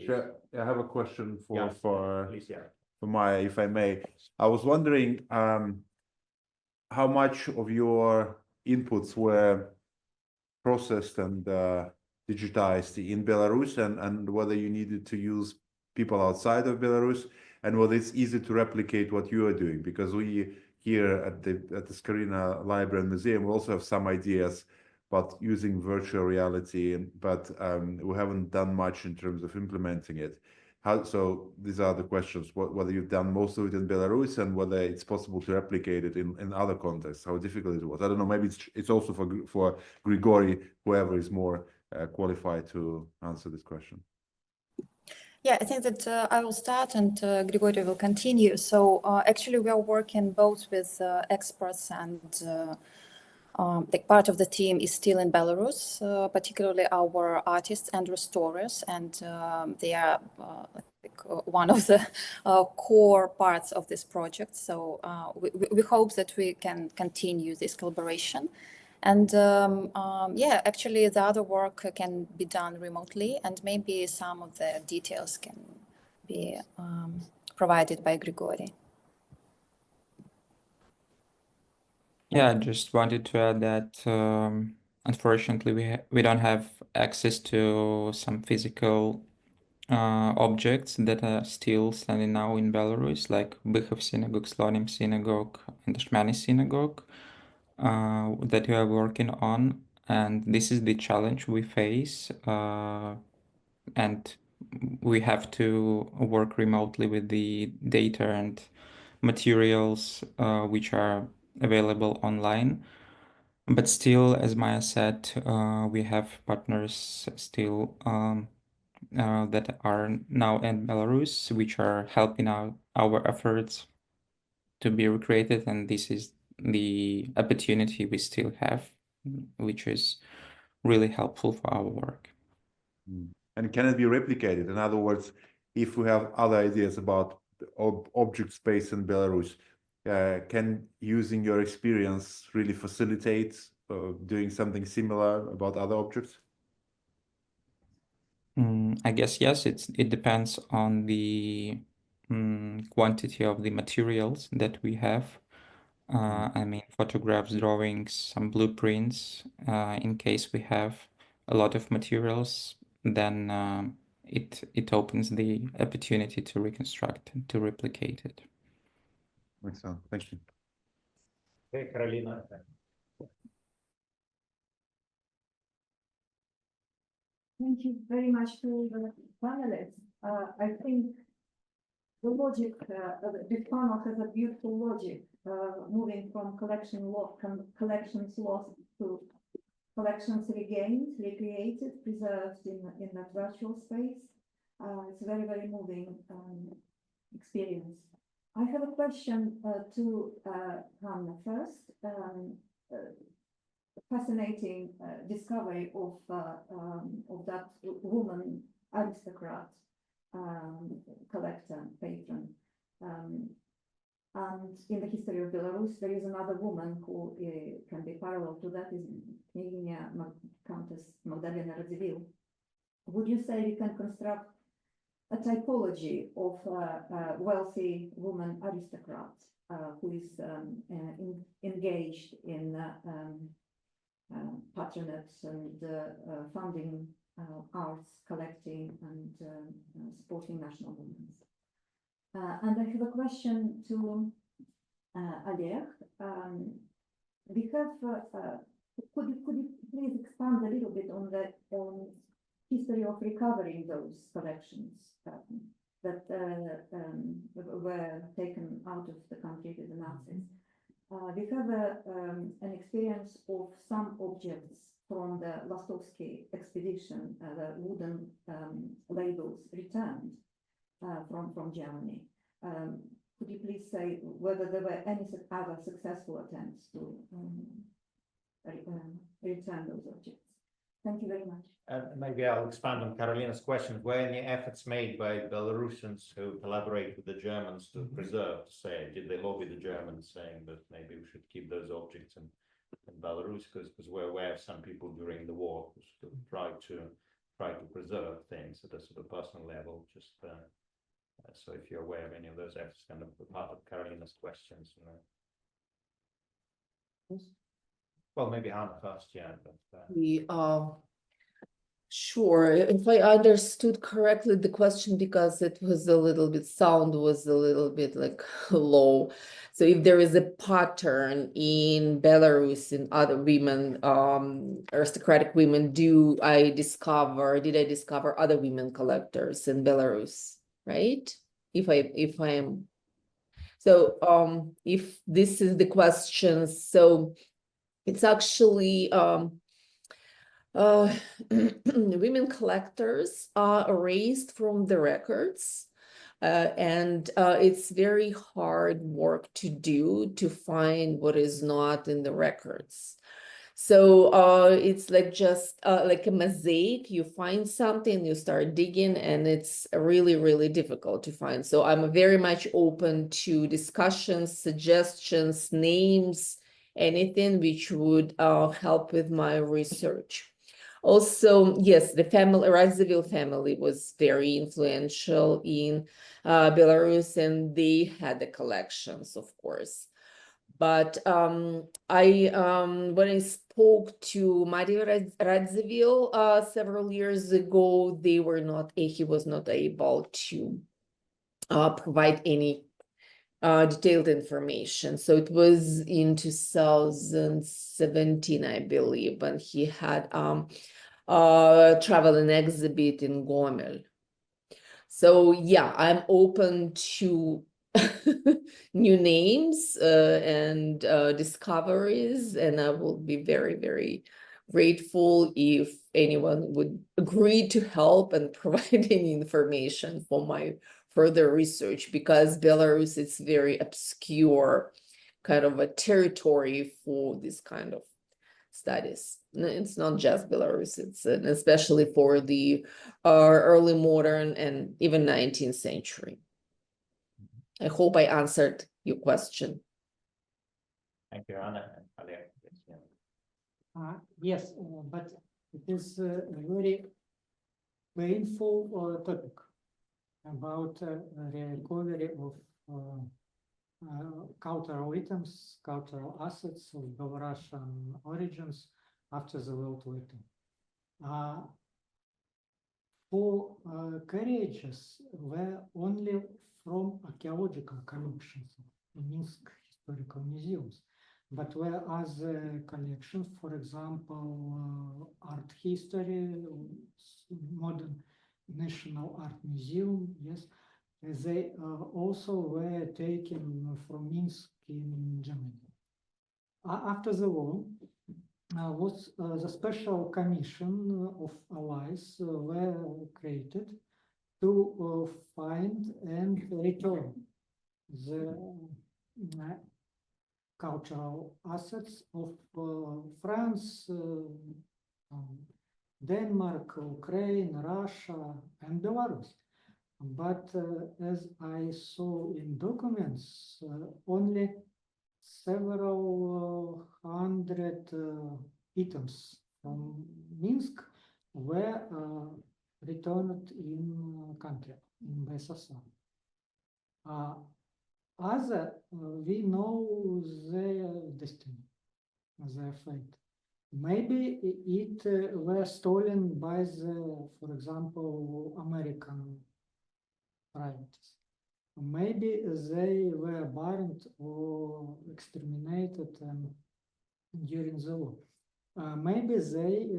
Sure. I have a question for Please, yeah. for Maya, if I may. I was wondering how much of your inputs were processed and digitized in Belarus, and whether you needed to use people outside of Belarus, and whether it's easy to replicate what you are doing, because we here at the Skaryna Library and Museum, we also have some ideas about using virtual reality, but we haven't done much in terms of implementing it. So these are the questions: whether you've done most of it in Belarus, and whether it's possible to replicate it in other contexts. How difficult it was. I don't know. Maybe it's also for Grigory, whoever is more qualified to answer this question. Yeah, I think that I will start and Grigory will continue. So actually we are working both with experts and part of the team is still in Belarus, particularly our artists and restorers, and they are one of the core parts of this project. So we hope that we can continue this collaboration. And yeah, actually the other work can be done remotely, and maybe some of the details can be provided by Grigory. Yeah, I just wanted to add that unfortunately we don't have access to some physical objects that are still standing now in Belarus, like Bychów Synagogue, Slavonic Synagogue, and Ashmani Synagogue. That we are working on, and this is the challenge we face, and we have to work remotely with the data and materials which are available online. But still, as Maya said, we have partners still that are now in Belarus, which are helping out our efforts to be recreated, and this is the opportunity we still have, which is really helpful for our work. And can it be replicated? In other words, if we have other ideas about object space in Belarus, can using your experience really facilitate doing something similar about other objects? I guess yes, it depends on the quantity of the materials that we have. I mean, photographs, drawings, some blueprints. In case we have a lot of materials, then it opens the opportunity to reconstruct and to replicate it. Excellent. Thank you. Okay, Karolina. Thank you very much to the panelists. I think the logic, this panel has a beautiful logic, moving from collections lost to collections regained, recreated, preserved in that virtual space. It's a very, very moving experience. I have a question to Hanna first. Fascinating discovery of that woman aristocrat, collector, patron. And in the history of Belarus, there is another woman who can be parallel to that, is Knyagina Countess Magdalena Radziwiłł. Would you say we can construct a typology of a wealthy woman aristocrat who is engaged in patronage and funding arts, collecting and supporting national movements? And I have a question to Oleg. We have, could you please expand a little bit on the history of recovering those collections that were taken out of the country with the Nazis? We have an experience of some objects from the Lastovsky expedition, the wooden labels returned from Germany. Could you please say whether there were any other successful attempts to return those objects? Thank you very much. Maybe I'll expand on Karolina's question. Were any efforts made by Belarusians who collaborate with the Germans to preserve, say, did they lobby the Germans saying that maybe we should keep those objects in Belarus? Because we're aware of some people during the war who try to preserve things at a sort of personal level. Just so if you're aware of any of those efforts, kind of part of Karolina's questions. Well, maybe Hanna first, yeah. But, sure, if I understood correctly the question, because it was a little bit, sound was a little bit like low. So if there is a pattern in Belarus in other women, aristocratic women, did I discover other women collectors in Belarus, right? If this is the question, so it's actually women collectors are erased from the records, and it's very hard work to do to find what is not in the records. So it's like just like a mosaic. You find something, you start digging, and it's really, really difficult to find. So I'm very much open to discussions, suggestions, names, anything which would help with my research. Also, yes, the Radziwiłł family was very influential in Belarus, and they had the collections, of course. But when I spoke to Mario Radziwiłł several years ago, he was not able to provide any detailed information. So it was in 2017, I believe, when he had traveling exhibit in Gomel. So yeah, I'm open to new names and discoveries, and I will be very, very grateful if anyone would agree to help and provide any information for my further research, because Belarus is very obscure kind of a territory for this kind of studies. It's not just Belarus, it's especially for the early modern and even 19th century. I hope I answered your question. Thank you, Hanna. And Oleg, yes, yeah. Yes, but it is a very painful topic about recovery of cultural items, cultural assets of Belarusian origins after the World War II. For carriages were only from archaeological collections of Minsk historical museums, but were other collections, for example, art history, modern National Art Museum, yes, they also were taken from Minsk in Germany. After the war, was the special commission of allies were created to find and return the cultural assets of France, Denmark, Ukraine, Russia, and Belarus. But as I saw in documents, only several hundred items from Minsk were returned in country, in BSSR. Other, we know their destiny, their fate. Maybe it were stolen by the, for example, American privates. Maybe they were burned or exterminated during the war. Maybe they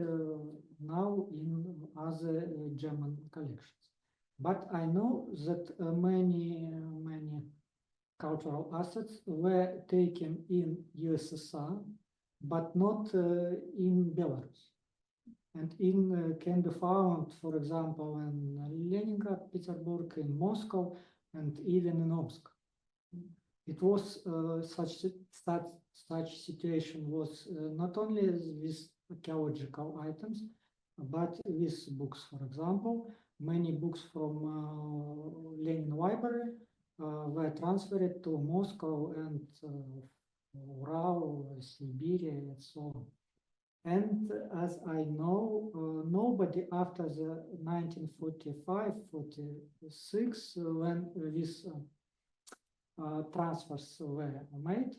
now in other German collections. But I know that many cultural assets were taken in USSR, but not in Belarus. And can be found, for example, in Leningrad, Petersburg, in Moscow, and even in Omsk. It was such situation was not only with archaeological items, but with books. For example, many books from Lenin Library were transferred to Moscow and Ural, Siberia, and so on. And as I know, nobody after the 1945-46, when these transfers were made,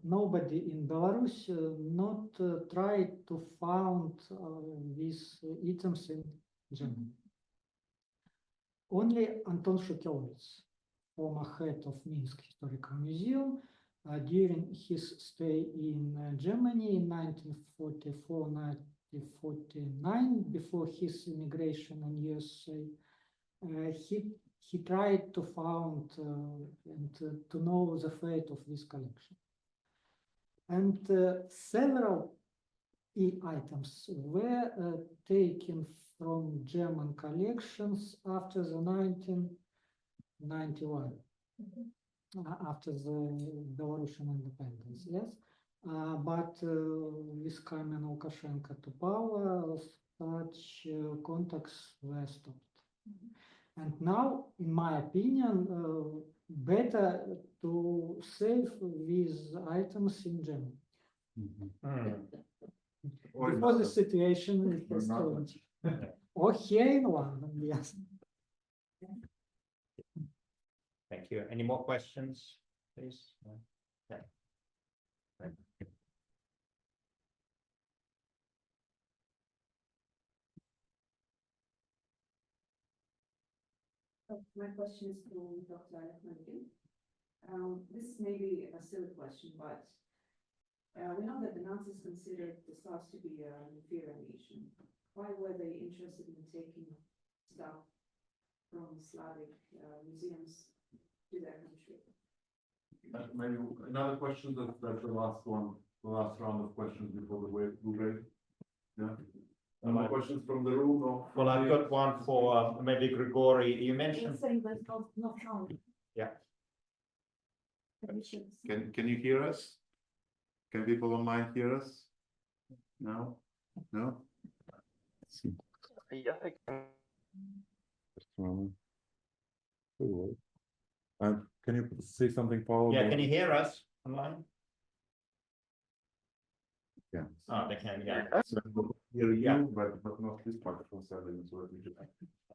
nobody in Belarus not tried to found these items in Germany. Only Anton Shukelowitz, former head of Minsk Historical Museum, during his stay in Germany in 1944-1949, before his immigration in USA, he tried to found and to know the fate of this collection. And several items were taken from German collections after the 1991. After the Belarusian independence, yes. But with coming Lukashenko to power, such contacts were stopped. And now, in my opinion, better to save these items in Germany. Because the situation is changed. Or here in London, yes. Thank you. Any more questions, please? Yeah. Right. My question is to Dr. Maliugin. This may be a silly question, but we know that the Nazis considered the Slavs to be an inferior nation. Why were they interested in taking stuff from Slavic museums to their country. Maybe another question, that's the last one, the last round of questions before the break. Yeah. Any more questions from the room? Or Well, I've got one for maybe Grigory. You mentioned. Saying there's no sound. Yeah. Partitions. Can you hear us? Can people online hear us? No? No? Let's see. Yeah, I can. Just a moment. Can you say something, Paul? Yeah, can you hear us online? Yeah. Oh, they can, yeah. So we'll hear you, Yeah. but not this microphone settings, so let me just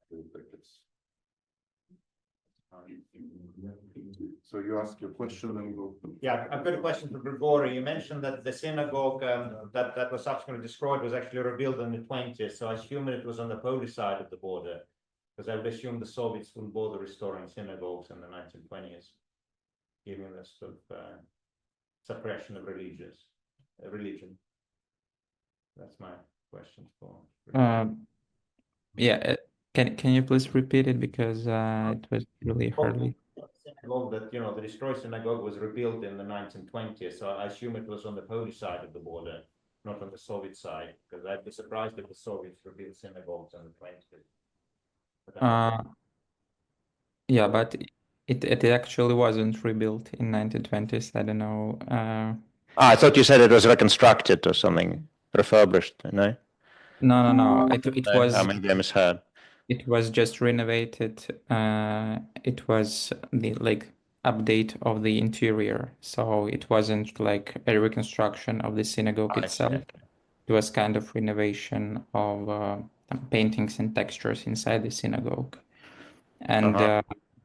do it like this. So you ask your question and we'll. Yeah, I've got a question for Grigory. You mentioned that the synagogue that was subsequently destroyed was actually rebuilt in the 20s. So I assume it was on the Polish side of the border, because I would assume the Soviets wouldn't bother restoring synagogues in the 1920s, given the sort of suppression of religion. That's my question for. Yeah, can you please repeat it because it was really hardly. Synagogue that, the destroyed synagogue was rebuilt in the 1920s, so I assume it was on the Polish side of the border, not on the Soviet side, because I'd be surprised if the Soviets rebuilt synagogues in the 20s. Yeah, but it actually wasn't rebuilt in 1920s. I don't know. I thought you said it was reconstructed or something, refurbished, no? No. It No, was. maybe I misheard. It was just renovated. It was the update of the interior, so it wasn't like a reconstruction of the synagogue I see, itself. okay. It was kind of renovation of paintings and textures inside the synagogue, and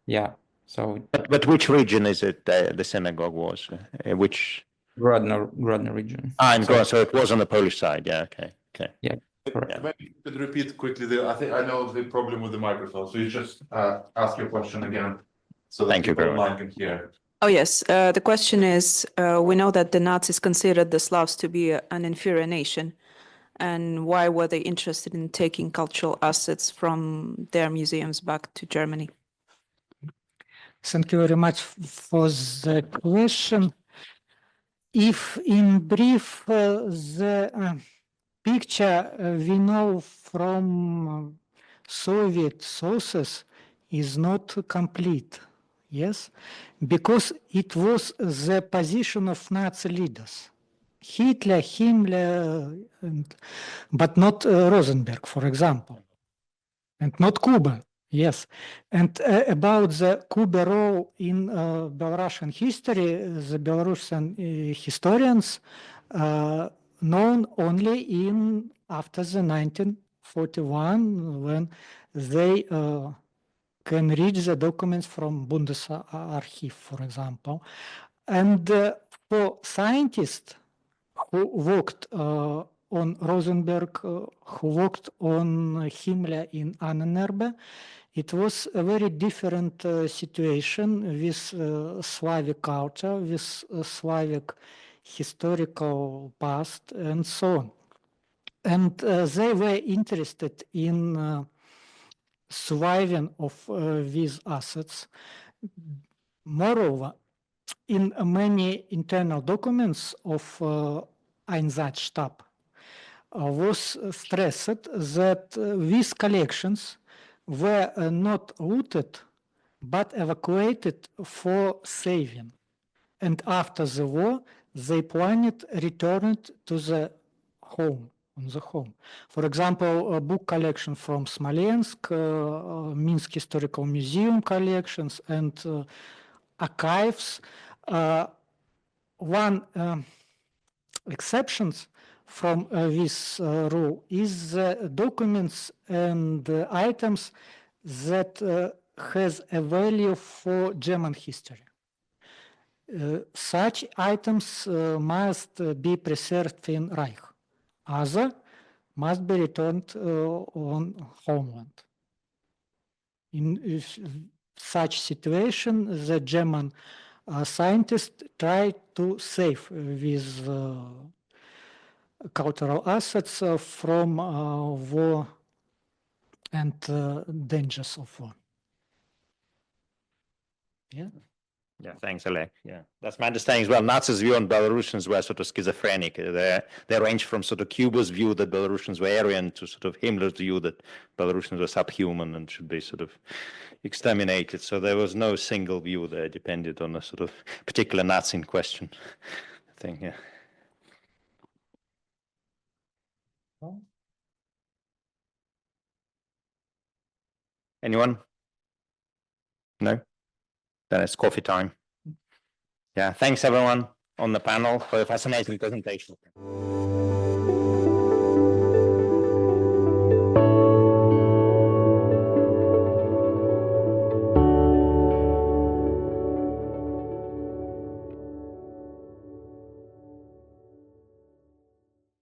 yeah. So, But which region is it the synagogue was? Which? Grodno region. In Grodno, so it was on the Polish side. Yeah, okay. Yeah. Correct. Maybe you could repeat quickly. I think I know the problem with the microphone, so you just ask your question again, so that Thank you people very much. online can hear. Oh, yes. The question is, we know that the Nazis considered the Slavs to be an inferior nation. And why were they interested in taking cultural assets from their museums back to Germany? Thank you very much for the question. If in brief, the picture we know from Soviet sources is not complete, yes, because it was the position of Nazi leaders. Hitler, Himmler, but not Rosenberg, for example, and not Kuba. Yes, and about the Kuba role in Belarusian history, the Belarusian historians known only in after the 1941 when they can read the documents from Bundesarchiv, for example, and for scientists who worked on Rosenberg, who worked on Himmler in Annenerbe, it was a very different situation with Slavic culture, with Slavic historical past, and so on. And they were interested in surviving of these assets. Moreover, in many internal documents of Einsatzstab was stressed that these collections were not looted but evacuated for saving. And after the war, they planned returned to the home, on the home. For example, a book collection from Smolensk, Minsk Historical Museum collections, and archives. One exceptions from this rule is documents and items that has a value for German history. Such items must be preserved in Reich. Other must be returned on homeland. In such situation, the German scientists try to save these cultural assets from war and dangers of war. Yeah, thanks, Oleg. Yeah, that's my understanding as well. Nazis' view on Belarusians were sort of schizophrenic. They ranged from sort of Cuba's view that Belarusians were Aryan to sort of Himmler's view that Belarusians were subhuman and should be sort of exterminated. So there was no single view there, depended on the sort of particular Nazi in question. I think, yeah. Anyone? No? Then it's coffee time. Yeah, thanks everyone on the panel for a fascinating presentation.